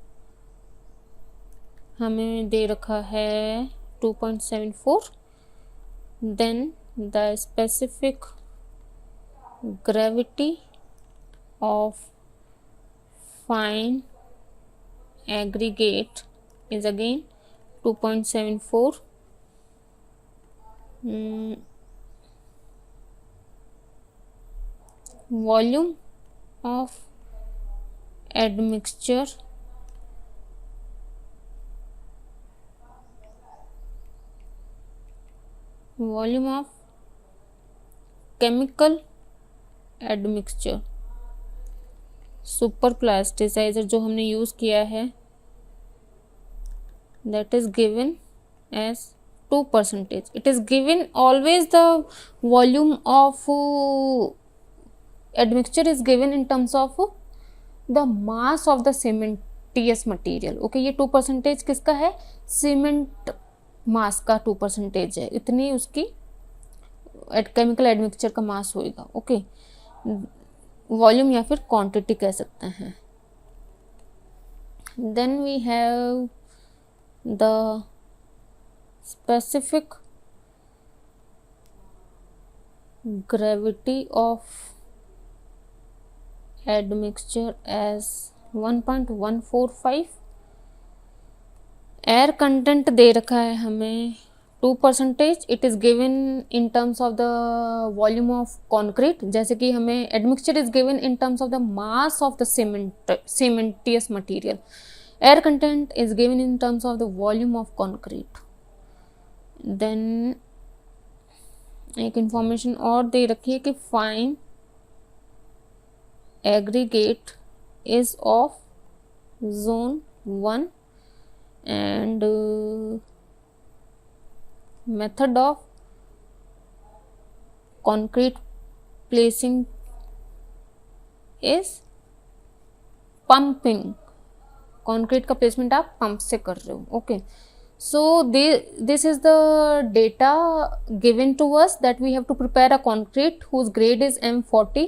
हमें दे रखा है 2.74. Then the specific gravity of fine aggregate is again 2.74. Volume of admixture volume of chemical admixture super plasticizer जो हमने यूज किया है that is given as 2%. It is given always the volume of admixture is given in terms of the mass of the cementitious material. Okay, ये 2% किसका है? Cement मास का 2% है, इतनी उसकी केमिकल एडमिक्सचर का मास होएगा. ओके, वॉल्यूम या फिर क्वांटिटी कह सकते हैं. Then we have the specific gravity of admixture as 1.145. Air content दे रखा है हमें 2%. It is given in terms of the volume of concrete. जैसे कि हमें admixture is given in terms of the mass of the cementitious material. Air content is given in terms of the volume of concrete. Then एक information और दे रखी है कि fine aggregate is of zone 1 and method of concrete placing is pumping. concrete का placement आप pump से कर रहे हो. okay, so this is the data given to us that we have to prepare a concrete whose grade is M40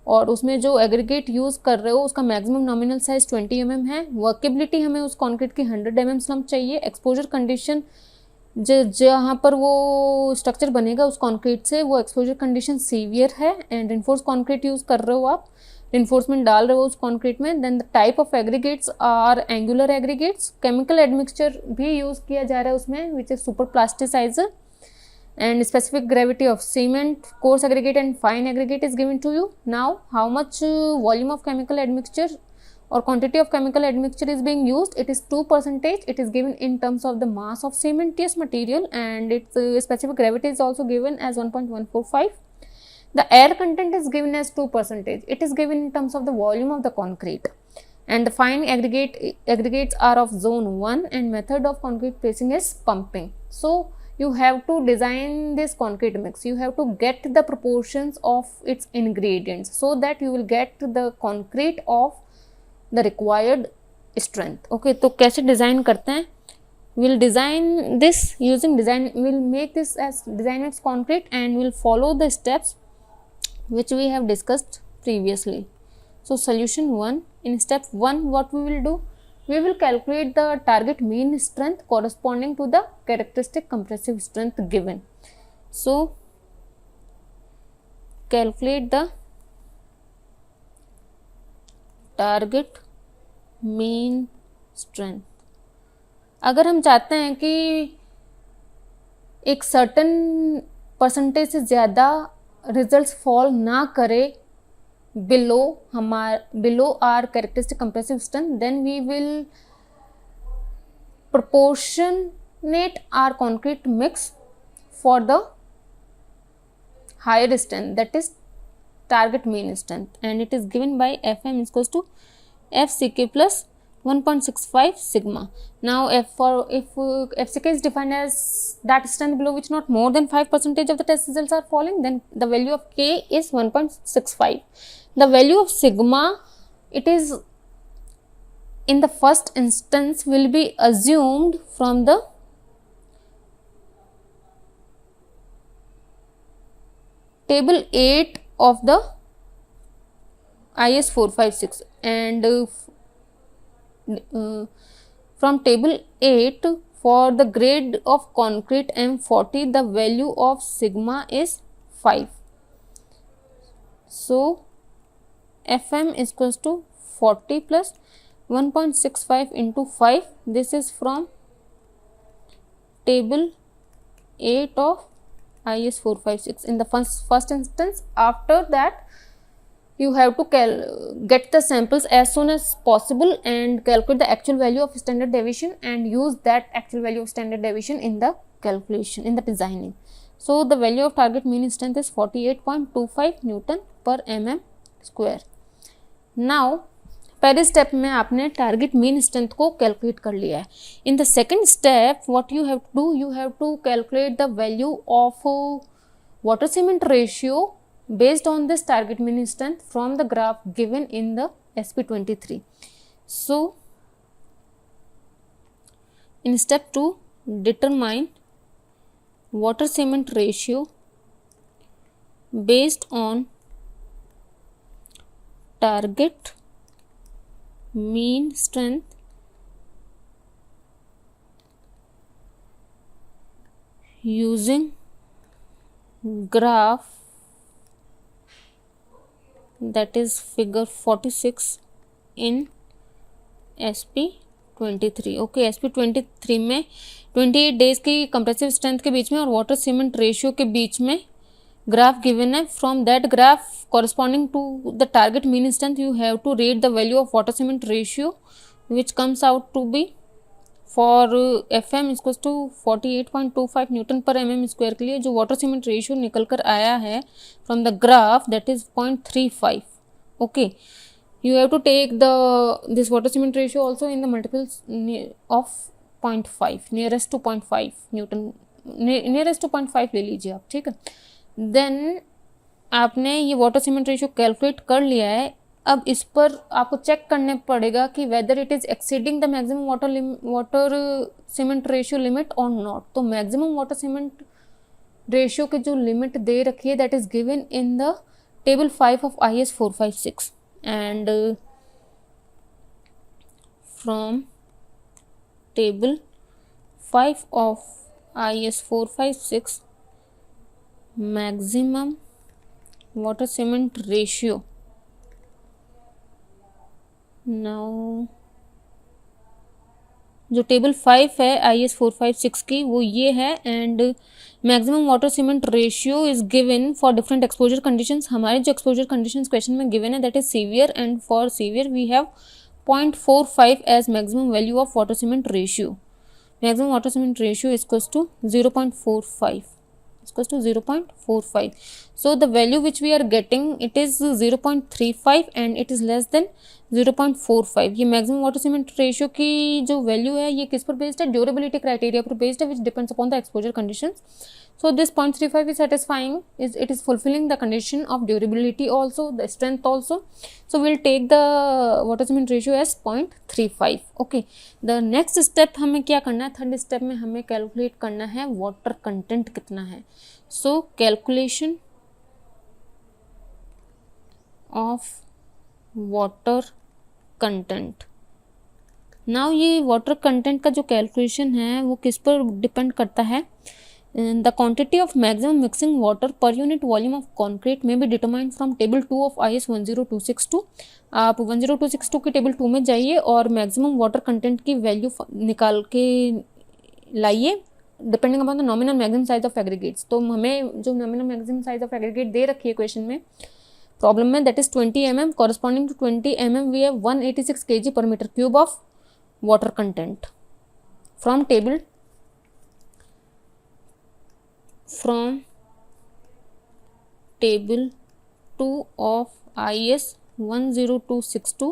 और उसमें जो aggregate use कर रहे हो उसका मैक्सिमम नॉमिनल साइज 20 mm है. वर्केबिलिटी हमें उस कॉन्क्रीट की 100 mm स्लम्प चाहिए. एक्सपोजर कंडीशन जहाँ पर वो स्ट्रक्चर बनेगा उस कॉन्क्रीट से वो एक्सपोजर कंडीशन सीवियर है. एंड इन्फोर्स कॉन्क्रीट यूज़ कर रहे हो आप, इन्फोर्समेंट डाल रहे हो उस कॉन्क्रीट में. Then the type of aggregates are angular aggregates. Chemical admixture भी यूज़ किया जा रहा है उसमें which is super plasticizer. and specific gravity of cement, coarse aggregate and fine aggregate is given to you. Now how much volume of chemical admixture or quantity of chemical admixture is being used? It is 2%. It is given in terms of the mass of cementitious material and its specific gravity is also given as 1.145. The air content is given as 2%. It is given in terms of the volume of the concrete. And the fine aggregates are of zone 1 and method of concrete placing is pumping. So you have to design this concrete mix. You have to get the proportions of its ingredients so that you will get the concrete of the required strength. Okay, तो कैसे design करते हैं? We'll design this using design. We'll make this as design mix concrete and we'll follow the steps which we have discussed previously. So solution 1. In step 1, what we will do? We will calculate the target mean strength corresponding to the characteristic compressive strength given. So calculate the target mean strength. अगर हम चाहते हैं कि एक certain percentage से ज़्यादा results fall ना करे below our characteristic compressive strength, then we will proportionate our concrete mix for the higher strength, that is target mean strength, and it is given by Fm is equals to FCK plus 1.65 sigma. Now if FCK is defined as that strength below which not more than 5% of the test results are falling, then the value of K is 1.65. The value of sigma, it is in the first instance will be assumed from the table 8 of the IS 456 and from table 8 for the grade of concrete M40 the value of sigma is 5. So Fm is equals to 40 plus 1.65 into 5. This is from table 8 of IS 456 in the first instance. After that you have to get the samples as soon as possible and calculate the actual value of standard deviation and use that actual value of standard deviation in the calculation, in the designing. So the value of target mean strength is 48.25 Newton per mm square. Now पहले step में आपने target mean strength को calculate कर लिया है. In the second step what you have to do, you have to calculate the value of water cement ratio based on this target mean strength from the graph given in the SP23. So in step 2, determine water cement ratio based on target mean strength using graph that is figure 46 in SP23. Okay, SP23 में 28 days की compressive strength के बीच में और water cement ratio के बीच में graph given है. From that graph corresponding to the target mean strength you have to rate the value of water cement ratio which comes out to be for FM is equals to 48.25 Newton पर mm square के लिए जो water cement ratio निकल कर आया है from the graph that is 0.35. Okay, you have to take this water cement ratio also in the multiples of 0.5 nearest to 0.5 Newton, nearest to 0.5 ले लीजिए आप. ठीक है, देन आपने ये वाटर सीमेंट रेशियो कैलकुलेट कर लिया है. अब इस पर आपको चेक करने पड़ेगा कि whether it is exceeding the maximum water cement ratio limit और नॉट. तो मैक्सिमम वाटर सीमेंट रेशियो के जो लिमिट दे रखी है that is given in the table 5 of IS 456 and from table 5 of IS 456 maximum water cement ratio. Now जो table 5 है IS 456 की वो ये है and maximum water cement ratio is given for different exposure conditions. हमारे जो exposure conditions question में given है that is severe and for severe we have 0.45 as maximum value of water cement ratio. Maximum water cement ratio is equals to 0.45 equals to 0.45. So the value which we are getting it is 0.35 and it is less than 0.45. ये maximum water cement ratio की जो value है ये किस पर based है, durability criteria पर based है विच depends upon the exposure conditions. So this 0.35 is satisfying, it is fulfilling the condition of durability also, the strength also. So we'll take the water cement ratio as 0.35. Okay, the next step हमें क्या करना है, third step में हमें calculate करना है water content कितना है. So calculation of water content. Now ये वाटर कंटेंट का जो कैलकुलेशन है वो किस पर डिपेंड करता है. The quantity of maximum mixing water per unit volume of concrete may be determined from table 2 of IS 10262. आप 10262 की टेबल 2 में जाइए और मैक्सिमम वाटर कंटेंट की वैल्यू निकाल के लाइए depending upon the nominal maximum size of aggregates. तो हमें जो nominal maximum size of aggregate दे रखी है क्वेश्चन में प्रॉब्लम में that is 20 mm. Corresponding to 20 mm we have 186 kg per meter cube of water content from table 2 of IS 10262.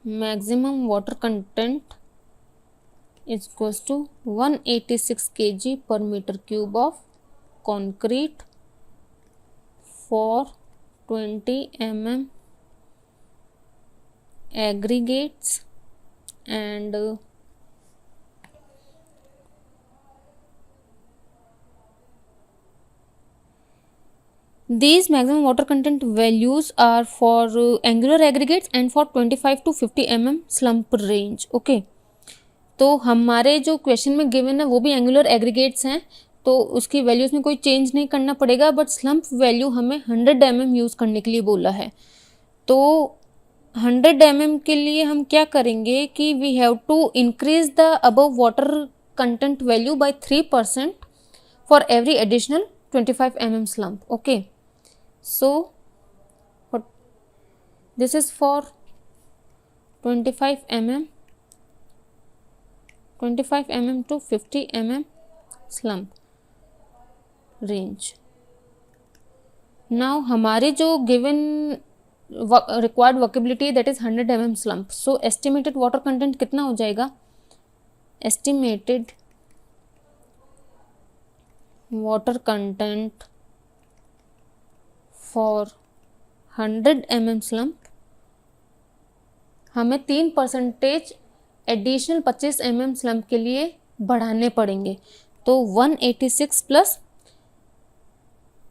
maximum water content is equals to 186 kg per meter cube of concrete for 20 mm aggregates and these maximum water content values are for angular aggregates and for 25 to 50 mm slump range. Okay, तो हमारे जो question में given है वो भी angular aggregates हैं तो उसकी वैल्यूज़ में कोई चेंज नहीं करना पड़ेगा, बट स्लम्प वैल्यू हमें 100 mm यूज़ करने के लिए बोला है. तो 100 mm के लिए हम क्या करेंगे कि we have to increase the above water content value by 3% for every additional 25 mm slump. Okay, so what this is for 25 mm to 50 mm slump range. Now हमारे जो given required workability that is 100 mm slump, so estimated water content कितना हो जाएगा, estimated water content for 100 mm slump हमें 3% additional 25 mm slump के लिए बढ़ाने पड़ेंगे। तो 186 प्लस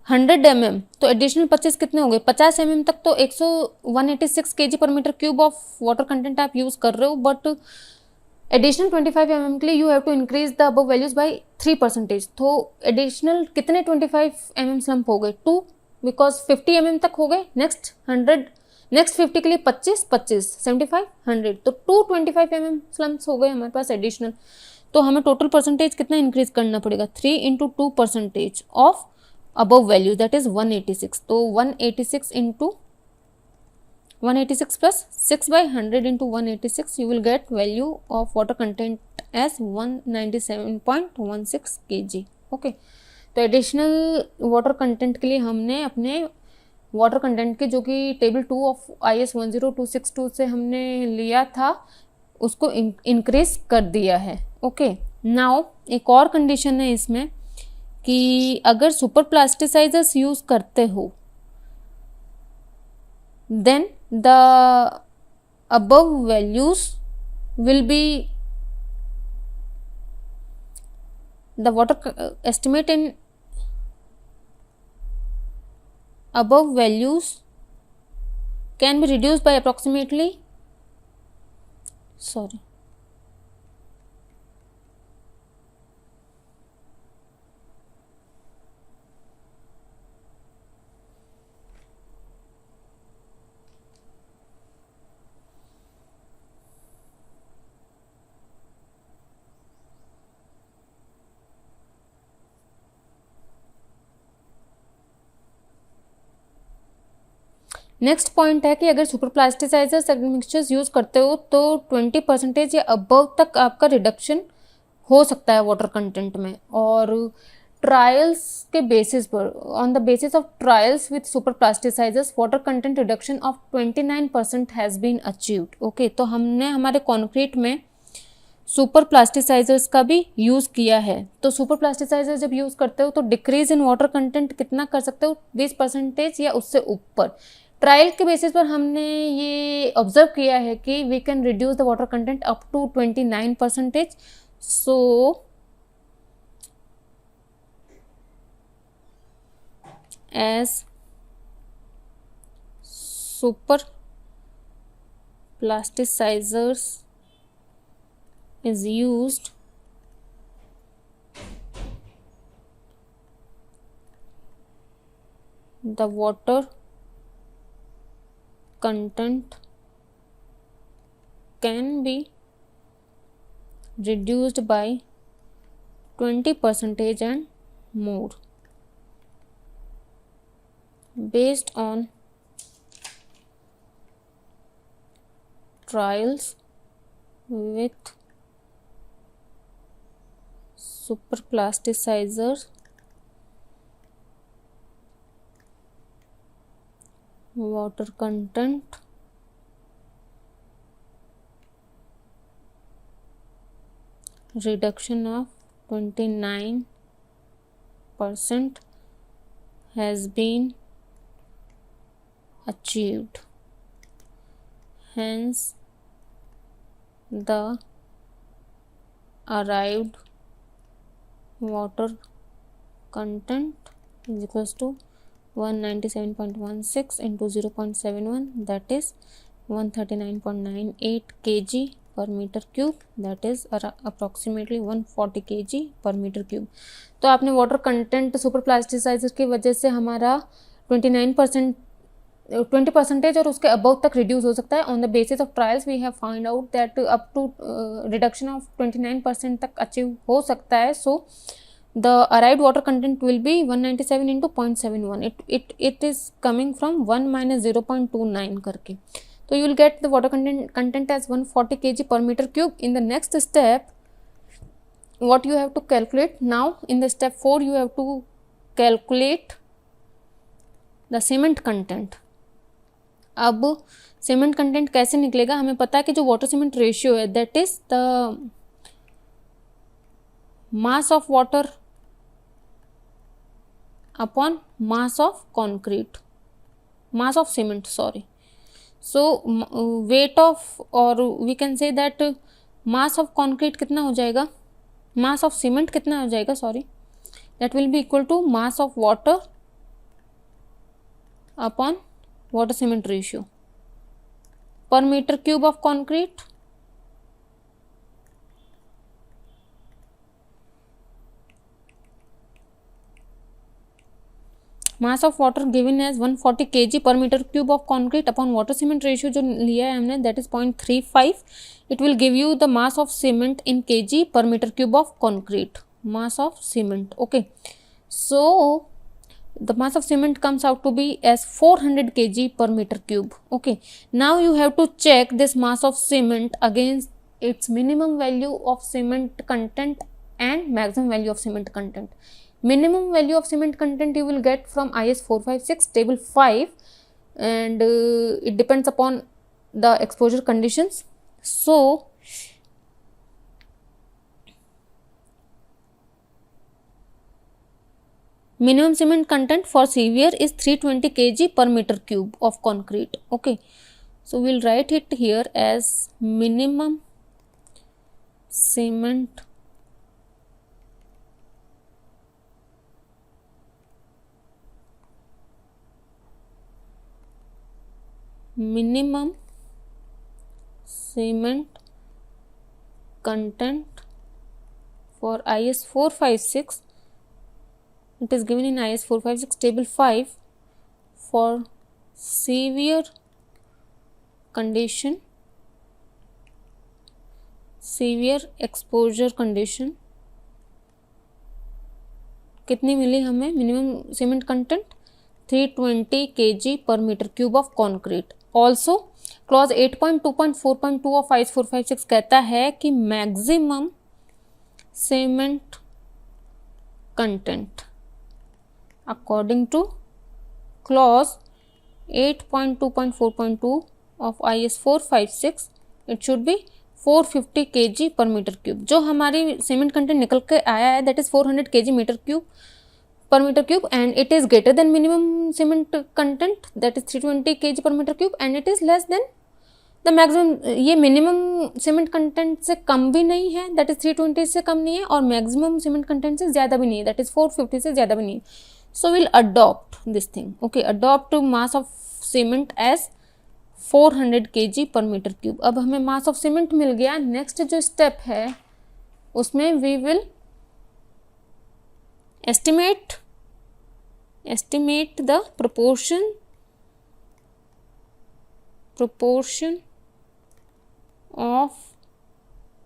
100 mm, तो एडिशनल 25 कितने हो गए, 50 mm तक तो 186 kg per metre cube of water content आप यूज कर रहे हो, बट एडिशनल 25 mm के लिए you have to increase the above values by 3%। तो एडिशनल कितने 25 mm स्लम्प हो गए, 2, बिकॉज 50 mm तक हो गए, नेक्स्ट 100, नेक्स्ट 50 के लिए 25 25 75 100, तो 225 mm स्लम्प्स हो गए हमारे पास एडिशनल। तो हमें टोटल परसेंटेज कितना इंक्रीज करना पड़ेगा, 3 into 2% of above value that is 186। तो 186 into 186 plus 6 by 100 into 186, you will get value of water content as 197.16 kg. Okay, तो एडिशनल वाटर कंटेंट के लिए हमने अपने वाटर कंटेंट के जो कि टेबल 2 ऑफ IS 10262 से हमने लिया था उसको इंक्रीज कर दिया है। ओके, नाउ एक और कंडीशन है इसमें कि अगर सुपर प्लास्टिसाइजर्स यूज करते हो then the above values will be the water estimate in above values can be reduced by approximately, sorry, next point है कि अगर सुपर प्लास्टिसाइजर्स मिक्सचर्स यूज करते हो तो 20% या अबव तक आपका रिडक्शन हो सकता है वाटर कंटेंट में। और ट्रायल्स के बेसिस पर, on the basis of trials with super plasticizers, water content reduction of 29% has been achieved. Okay, तो हमने हमारे कॉन्क्रीट में सुपर प्लास्टिसाइजर्स का भी यूज़ किया है। तो सुपर प्लास्टिसाइजर जब यूज़ करते हो तो डिक्रीज इन वाटर कंटेंट कितना कर सकते हो, 20% या उससे ऊपर। ट्रायल के बेसिस पर हमने ये ऑब्जर्व किया है कि we can reduce the water content up to 29%। So as super plasticizers is used, the water content can be reduced by 20% and more based on trials with super plasticizers, water content reduction of 29% has been achieved. Hence, the arrived water content is equals to 197.16 into 0.71, that is 139.98 kg per meter cube, that is approximately 140 kg per meter cube। तो आपने water content super plasticiser की वजह से हमारा 20% और उसके above तक reduce हो सकता है। On the basis of trials we have find out that up to reduction of 29% तक अचीव हो सकता है। So the arrived water content will be 197 into 0.71, it is coming from 1 minus 0.29 करके। तो you will get the water content as 140 kg per meter cube। in the next step what you have to calculate, now in the step 4 you have to calculate the cement content. अब cement content कैसे निकलेगा, हमें पता है कि जो water cement ratio है that is the mass of water upon mass of concrete, mass of cement, sorry. So weight of, or we can say that mass of concrete कितना हो जाएगा, mass of cement कितना हो जाएगा, sorry, that will be equal to mass of water upon water cement ratio per meter cube of concrete mass of water given as 140 kg per metre cube of concrete upon water cement ratio जो लिया है हमने that is 0.35, it will give you the mass of cement in kg per metre cube of concrete, mass of cement. Okay, so the mass of cement comes out to be as 400 kg per meter cube. Okay, now you have to check this mass of cement against its minimum value of cement content and maximum value of cement content. Minimum value of cement content you will get from IS 456 table 5, and it depends upon the exposure conditions. So minimum cement content for severe is 320 kg per meter cube of concrete. Okay, so we'll write it here as minimum cement content for IS 456, it is given in IS 456 table 5 for severe condition, severe exposure condition कितनी मिली हमें minimum cement content 320 kg per metre cube of concrete. Also clause 8.2.4.2 of IS 456 कहता है कि maximum cement content according to clause 8.2.4.2 of IS 456 it should be 450 kg per meter cube। जो हमारी cement content निकल के आया है that is 400 kg metre cube per meter cube and it is greater than minimum cement content that is 320 kg per meter cube and it is less than the maximum, ये minimum cement content से कम भी नहीं है that is 320 से कम नहीं है और maximum cement content से ज़्यादा भी नहीं है दैट इज 450 से ज़्यादा भी नहीं है। So will adopt this thing. Okay, adopt mass of cement as 400 kg per metre cube. अब हमें मास ऑफ सीमेंट मिल गया। नेक्स्ट जो स्टेप है उसमें we will estimate the proportion of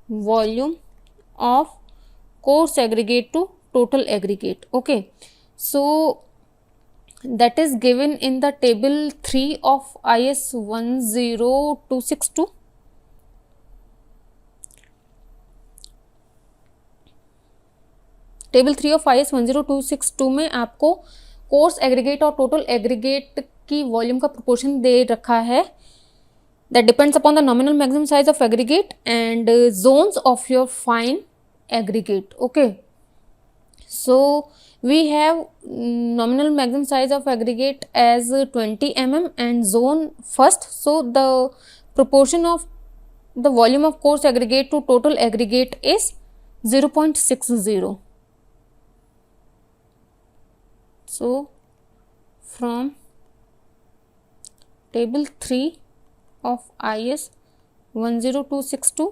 volume of coarse aggregate to total aggregate. Okay, so that is given in the table 3 of IS 10262. Table 3 of IS 10262 में आपको coarse aggregate और total aggregate की volume का proportion दे रखा है that depends upon the nominal maximum size of aggregate and zones of your fine aggregate. Okay, so we have nominal maximum size of aggregate as 20 mm and zone first, so the proportion of the volume of coarse aggregate to total aggregate is 0.60. so from table 3 of IS 10262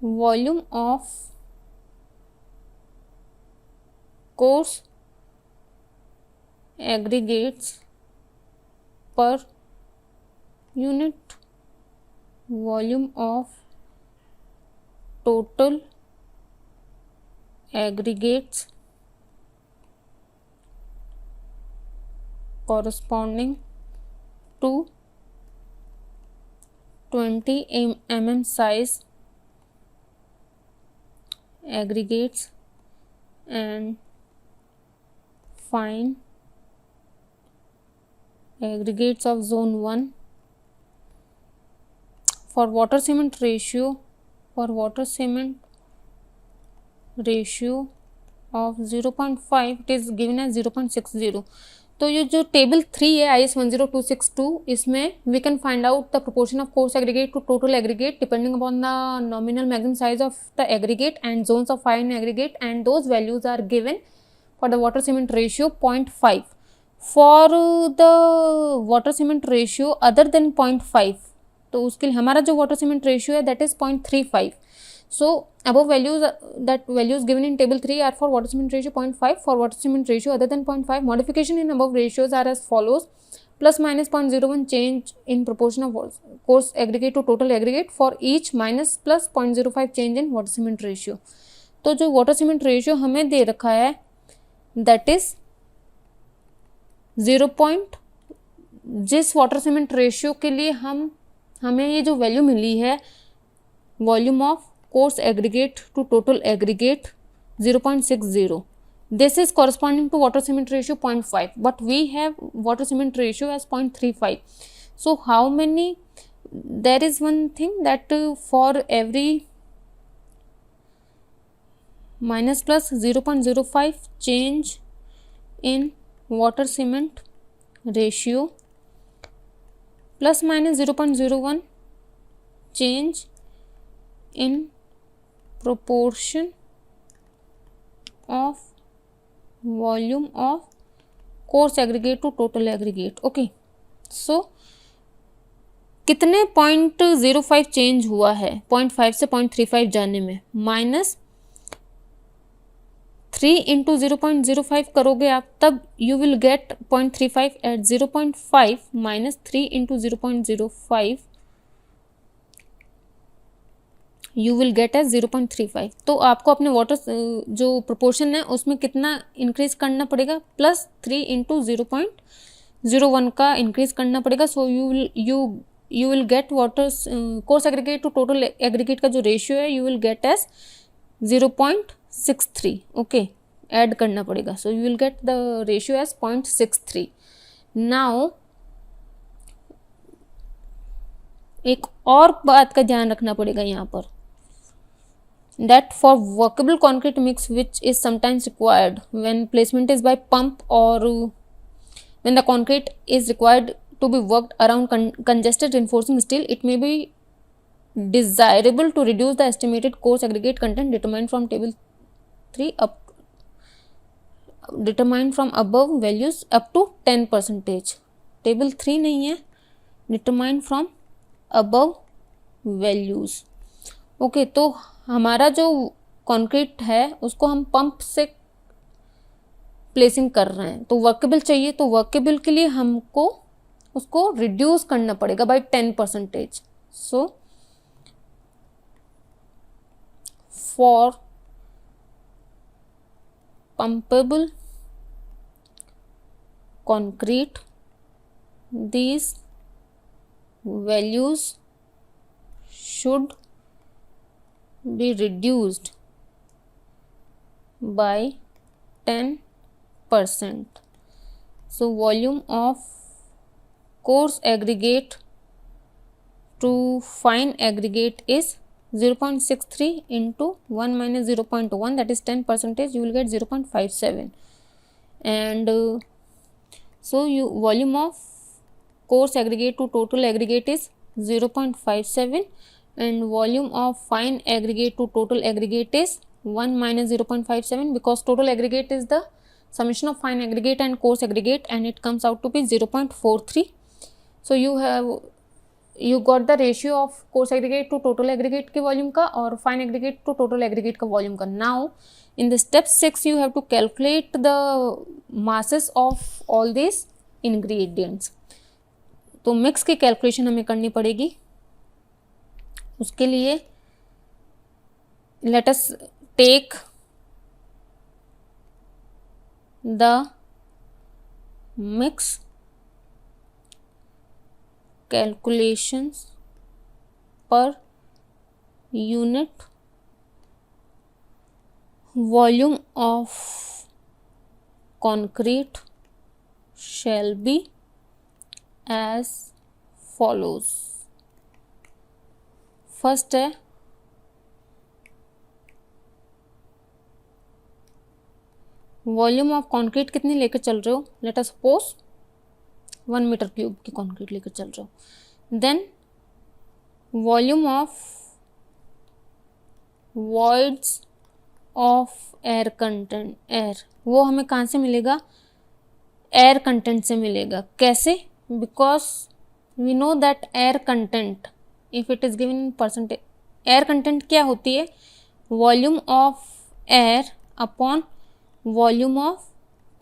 volume of coarse aggregates per unit volume of total aggregates corresponding to 20 mm size aggregates and fine aggregates of zone 1 for water cement ratio of 0.5 it is given as 0.60. तो ये जो table 3 है IS 10262 इसमें we can find out the proportion of coarse aggregate to total aggregate depending upon the nominal maximum size of the aggregate and zones of fine aggregate, and those values are given for the water cement ratio 0.5. For the water cement ratio other than 0.5, तो उसके लिए हमारा जो water cement ratio है that is 0.35. So above values that values given in table 3 are for water cement ratio 0.5. For water cement ratio other than 0.5, modification in above ratios are as follows: plus minus 0.01 change in proportion of coarse aggregate to total aggregate for each, minus plus 0.05 change in water cement ratio. तो जो water cement ratio हमें दे रखा है that is 0. जिस water cement ratio के लिए हमें ये जो वैल्यू मिली है volume of coarse aggregate to total aggregate 0.60, this is corresponding to water cement ratio 0.5, but we have water cement ratio as 0.35. So how many, there is one thing that for every minus plus 0.05 change in water cement ratio plus minus 0.01 change in proportion of volume of coarse aggregate to total aggregate. Okay, so कितने 0.05 change हुआ है 0.5 से 0.35 जाने में, minus 3 into 0.05 करोगे आप तब you will get 0.35 at 0.5 minus 3 into 0.05 you will get as 0.35. तो आपको अपने वाटर जो प्रोपोर्शन है उसमें कितना इंक्रीज करना पड़ेगा, प्लस 3 इंटू 0.01 का इंक्रीज करना पड़ेगा. So you will get water coarse aggregate to total aggregate का जो रेशियो है you will get as 0.63. Okay, add करना पड़ेगा. So you will get the ratio as 0.63. Now एक और बात का ध्यान रखना पड़ेगा यहाँ पर, that for workable concrete mix which is sometimes required when placement is by pump or when the concrete is required to be worked around congested reinforcing steel, it may be desirable to reduce the estimated coarse aggregate content determined from table 3 determined from above values up to 10%. table 3 नहीं है, determined from above values. Okay, तो हमारा जो concrete है उसको हम pump से placing कर रहे हैं तो वर्केबल चाहिए, तो वर्केबल के लिए हमको उसको रिड्यूस करना पड़ेगा by 10%. So for pumpable concrete these values should be reduced by 10%. So volume of coarse aggregate to fine aggregate is 0.63 into 1 minus 0.1, that is 10%, you will get 0.57. and so volume of coarse aggregate to total aggregate is 0.57 and volume of fine aggregate to total aggregate is 1 minus 0.57, because total aggregate is the summation of fine aggregate and coarse aggregate and it comes out to be 0.43. so you got the ratio of coarse aggregate to total aggregate के volume का और fine aggregate to total aggregate का volume का. Now in the step 6 you have to calculate the masses of all these ingredients. तो mix की calculation हमें करनी पड़ेगी. उसके लिए let us take the mix calculations per unit volume of concrete shall be as follows. First है volume of concrete कितनी लेकर चल रहे हो, let us suppose 1 meter cube की कॉन्क्रीट लेकर चल रहे हो। Then volume of voids of air content, air वो हमें कहाँ से मिलेगा, एयर कंटेंट से मिलेगा। कैसे, because we know that air content if it is given in percentage, air content क्या होती है, volume of air upon volume of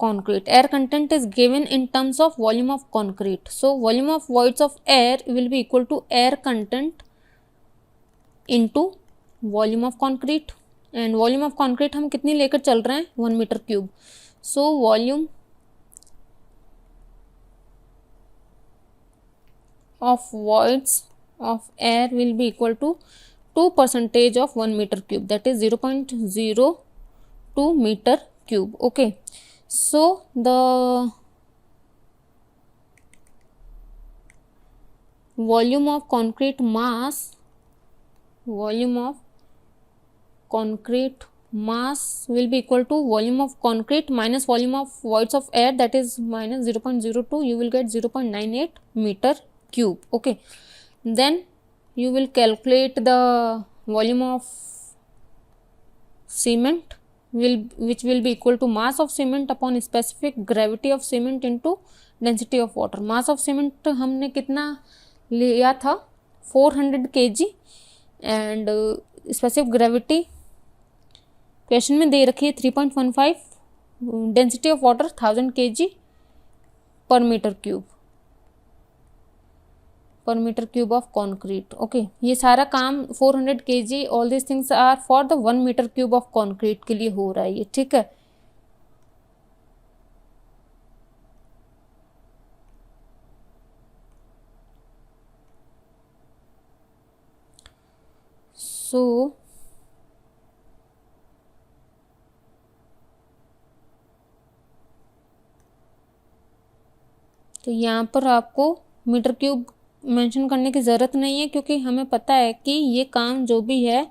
concrete. Air content is given in terms of volume of concrete. So volume of voids of air will be equal to air content into volume of concrete. And volume of concrete हम कितनी लेकर चल रहे हैं, 1 meter cube. So volume of voids of air will be equal to 2% of 1 meter cube, that is 0.02 meter cube. Okay, so the volume of concrete mass, volume of concrete mass will be equal to volume of concrete minus volume of voids of air, that is minus 0.02, you will get 0.98 meter cube. Okay, then you will calculate the volume of cement which will be equal to mass of cement upon specific gravity of cement into density of water. mass of cement हमने कितना लिया था, 400 kg and specific gravity question में दे रखी है 3.15, density of water 1000 kg per meter cube, per meter cube of concrete. Okay, ये सारा काम 400 kg, all these things are for the 1 meter cube of concrete के लिए हो रहा है ये, ठीक है। So तो यहाँ पर आपको मीटर क्यूब मेंशन करने की ज़रूरत नहीं है, क्योंकि हमें पता है कि ये काम जो भी है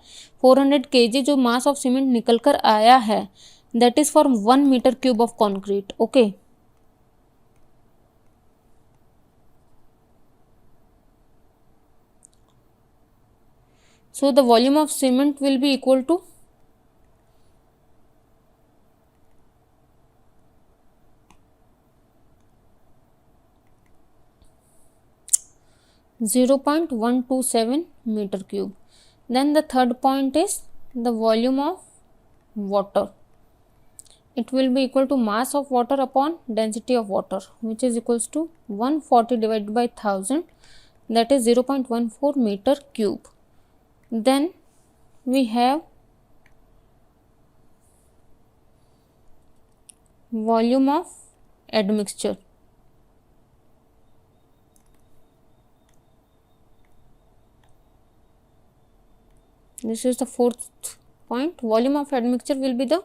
400 kg जो मास ऑफ सीमेंट निकल कर आया है, that is for 1 meter cube of concrete. Okay, so the volume of cement will be equal to 0.127 meter cube. Then the third point is the volume of water. It will be equal to mass of water upon density of water, which is equals to 140 divided by 1000, that is 0.14 meter cube. Then we have volume of admixture. This is the fourth point. Volume of admixture will be the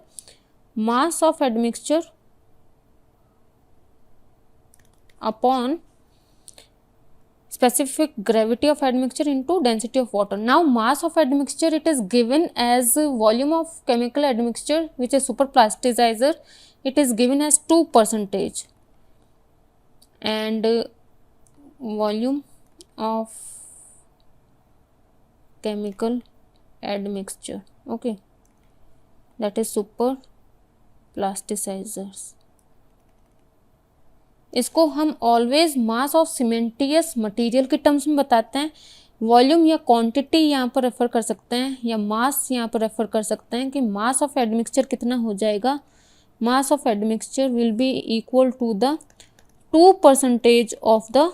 mass of admixture upon specific gravity of admixture into density of water. Now mass of admixture, it is given as volume of chemical admixture which is super plasticizer, it is given as 2%, and volume of chemical admixture, okay, that is super plasticizers. इसको हम always mass of सीमेंटियस material के terms में बताते हैं। Volume या quantity यहाँ पर refer कर सकते हैं, या मास यहाँ पर रेफर कर सकते हैं कि मास ऑफ एडमिक्सचर कितना हो जाएगा। Mass of admixture will be equal to the 2% of the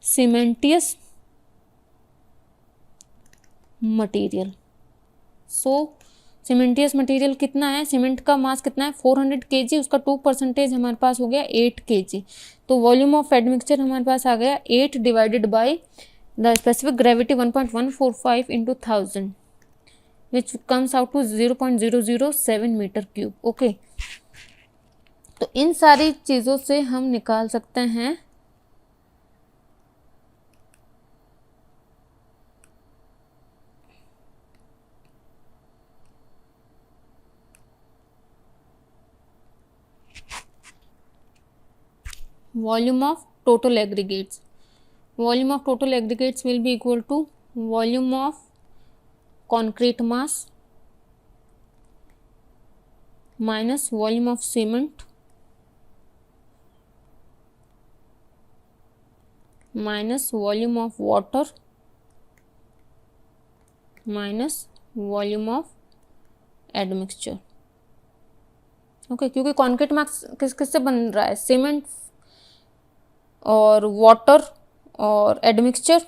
cementitious material. So cementitious material कितना है, सीमेंट का मास कितना है 400 kg, उसका 2% हमारे पास हो गया 8 kg। तो वॉल्यूम ऑफ एडमिक्सचर हमारे पास आ गया 8 divided by the specific gravity 1.145 into 1000 which comes out to 0.007 meter cube. Okay, तो इन सारी चीज़ों से हम निकाल सकते हैं volume of total aggregates. Volume of total aggregates will be equal to volume of concrete mass minus volume of cement minus volume of water minus volume of admixture. Okay, क्योंकि कॉन्क्रीट मास किससे बन रहा है, cement और water और admixture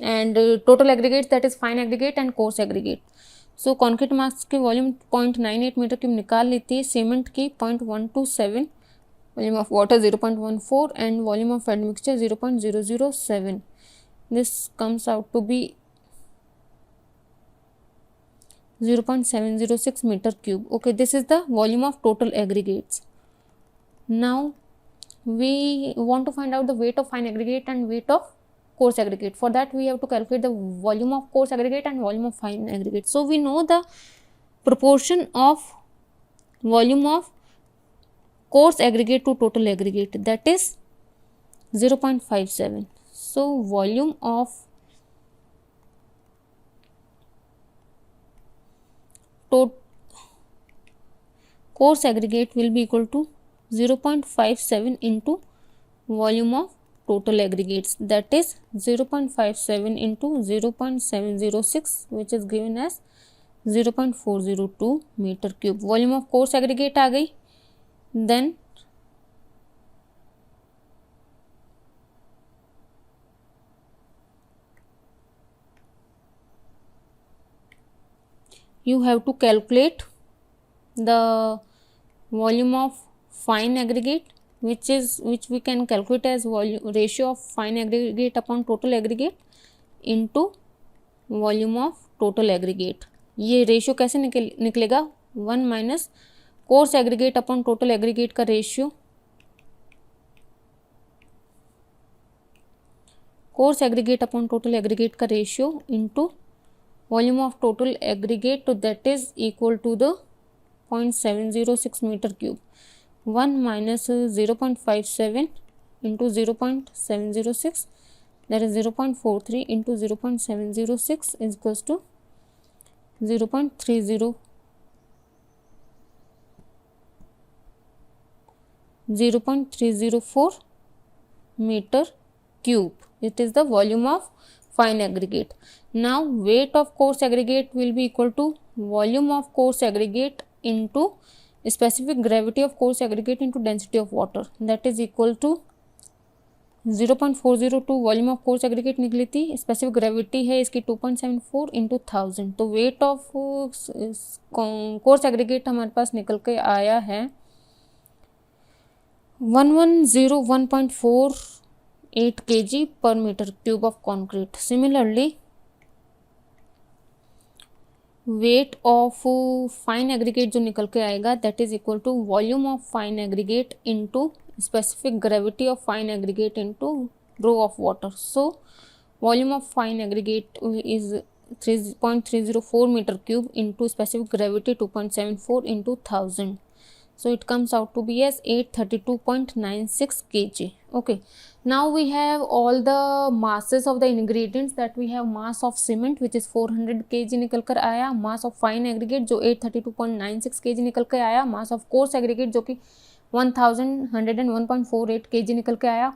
and total aggregate that is fine aggregate and coarse aggregate. So concrete mass की volume 0.98 metre cube निकाल लेती है, सीमेंट की 0.127, volume of water 0.14 and volume of admixture 0.007. This comes out to be 0.706 meter cube. Okay, this is the volume of total aggregates. Now we want to find out the weight of fine aggregate and weight of coarse aggregate. For that we have to calculate the volume of coarse aggregate and volume of fine aggregate. So we know the proportion of volume of coarse aggregate to total aggregate, that is 0.57. So volume of coarse aggregate will be equal to 0.57 into volume of total aggregates, that is 0.57 into 0.706, which is given as 0.402 meter cube. Volume of coarse aggregate आ गई. Then you have to calculate the volume of fine aggregate, which we can calculate as ratio of fine aggregate upon total aggregate into volume of total aggregate. ये ratio कैसे निकलेगा, 1 minus coarse aggregate upon total aggregate का ratio, coarse aggregate upon total aggregate का ratio into volume of total aggregate, that is equal to the 0.706 meter cube. 1 minus 0.57 into 0.706, that is 0.43 into 0.706 is equals to 0.304 meter cube. It is the volume of fine aggregate. Now weight of coarse aggregate will be equal to volume of coarse aggregate into specific gravity of coarse aggregate into density of water, that is equal to 0.402 volume of coarse aggregate निकली थी, specific gravity है इसकी 2.74 into 1000. तो weight of coarse aggregate हमारे पास निकल के आया है 1101.48 kg per meter cube of concrete. Similarly, weight of fine aggregate जो निकल के आएगा, that is equal to volume of fine aggregate into specific gravity of fine aggregate into rho of water. So volume of fine aggregate is 3.304 meter cube into specific gravity 2.74 into 1000. So it comes out to be as 832.96 kg. Okay, now we have all the masses of the ingredients. That we have mass of cement which is 400 kg निकल कर आया, mass of fine aggregate जो 832.96 kg निकल के आया, mass of coarse aggregate जो कि 1101.48 kg निकल के आया,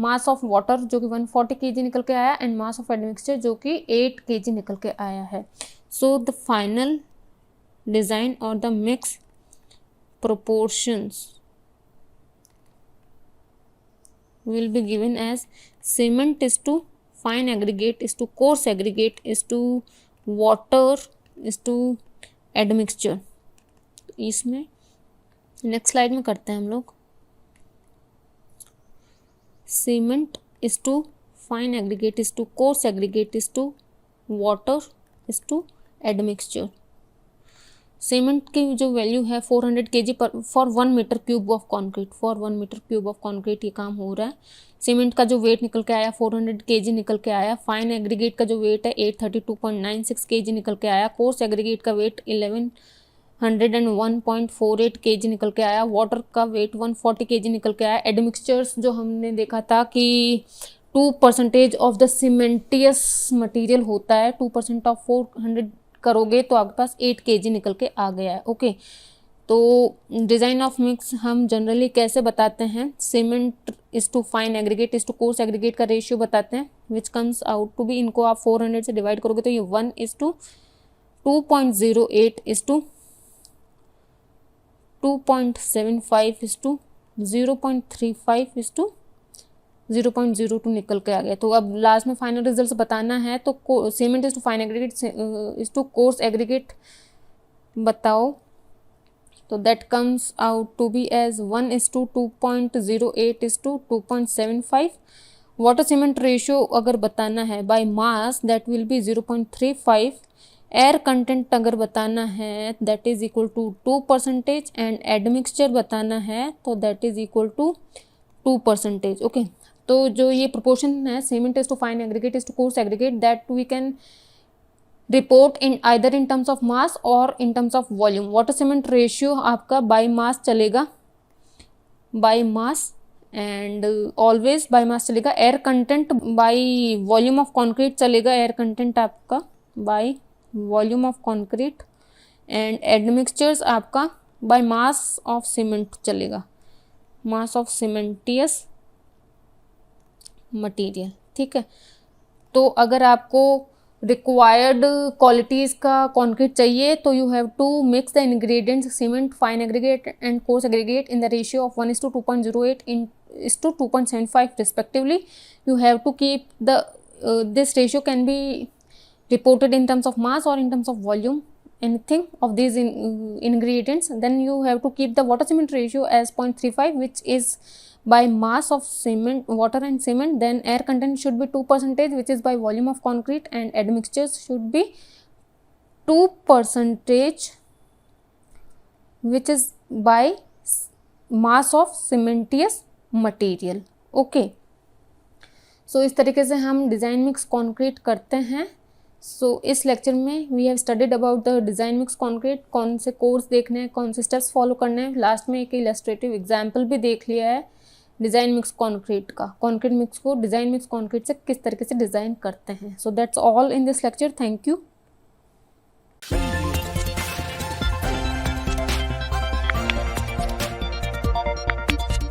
mass of water जो कि 140 kg निकल के आया, and mass of admixture जो कि 8 kg निकल के आया है. So the final design or the mix proportions will be given as cement is to fine aggregate is to coarse aggregate is to water is to admixture. इसमें next slide में करते हैं हम लोग. Cement is to fine aggregate is to coarse aggregate is to water is to admixture. Cement की जो value है 400 kg per for 1 meter cube of concrete, for 1 meter cube of concrete ये काम हो रहा है. सीमेंट का जो वेट निकल के आया 400 kg निकल के आया. फाइन एग्रीगेट का जो वेट है 832.96 kg निकल के आया. कोर्स एग्रीगेट का वेट 101.48 kg निकल के आया। वाटर का वेट 140 kg निकल के आया। एडमिक्सचर्स जो हमने देखा था कि 2% ऑफ द सीमेंटियस मटेरियल होता है, 2% ऑफ 400 करोगे तो आपके पास 8 kg निकल के आ गया है। ओके, तो डिज़ाइन ऑफ मिक्स हम जनरली कैसे बताते हैं, cement is to fine aggregate is to coarse aggregate का रेशियो बताते हैं, which comes out to be, इनको आप 400 से डिवाइड करोगे तो ये 1:2.08 is to 2.75 is to 0.35 is to 0.02 निकल के आ गया। तो अब लास्ट में फाइनल रिजल्ट बताना है, तो cement is to fine aggregate is to coarse aggregate बताओ। तो that comes out to be as 1:2.08 is to 2.75। Water cement ratio अगर बताना है by mass that will be 0.35। Air content अगर बताना है that is equal to 2% and admixture बताना है तो that is equal to 2%। Okay, तो जो ये प्रोपोर्शन है cement is to fine aggregate is to coarse aggregate that we can report in either in terms of mass और in terms of volume. Water cement ratio आपका by mass चलेगा, by mass and always by mass चलेगा। Air content by volume of concrete चलेगा, air content आपका by volume of concrete and admixtures आपका by mass of cement चलेगा, mass of सीमेंटियस material. ठीक है, तो अगर आपको रिक्वायर्ड क्वालिटीज़ का कॉन्क्रीट चाहिए तो you have to mix the ingredients cement, fine aggregate and coarse aggregate in the ratio of 1:2.08 is to 2.75 respectively. You have to keep the this ratio can be reported in terms of mass or in terms of volume, anything of these ingredients. Then you have to keep the water cement ratio as 0.35, which is by mass of cement, water and cement. Then air content should be 2%, which is by volume of concrete, and admixtures should be 2%, which is by mass of cementitious material. Okay, so इस तरीके से हम design mix concrete करते हैं। सो इस lecture में we have studied about the design mix concrete, कौन से कोर्स देखने हैं, कौन से स्टेप्स फॉलो करने हैं। लास्ट में एक इलस्ट्रेटिव एग्जाम्पल भी देख लिया है डिज़ाइन मिक्स कॉन्क्रीट का, कॉन्क्रीट मिक्स को डिज़ाइन मिक्स कॉन्क्रीट से किस तरीके से डिज़ाइन करते हैं। So that's all in this lecture. Thank you.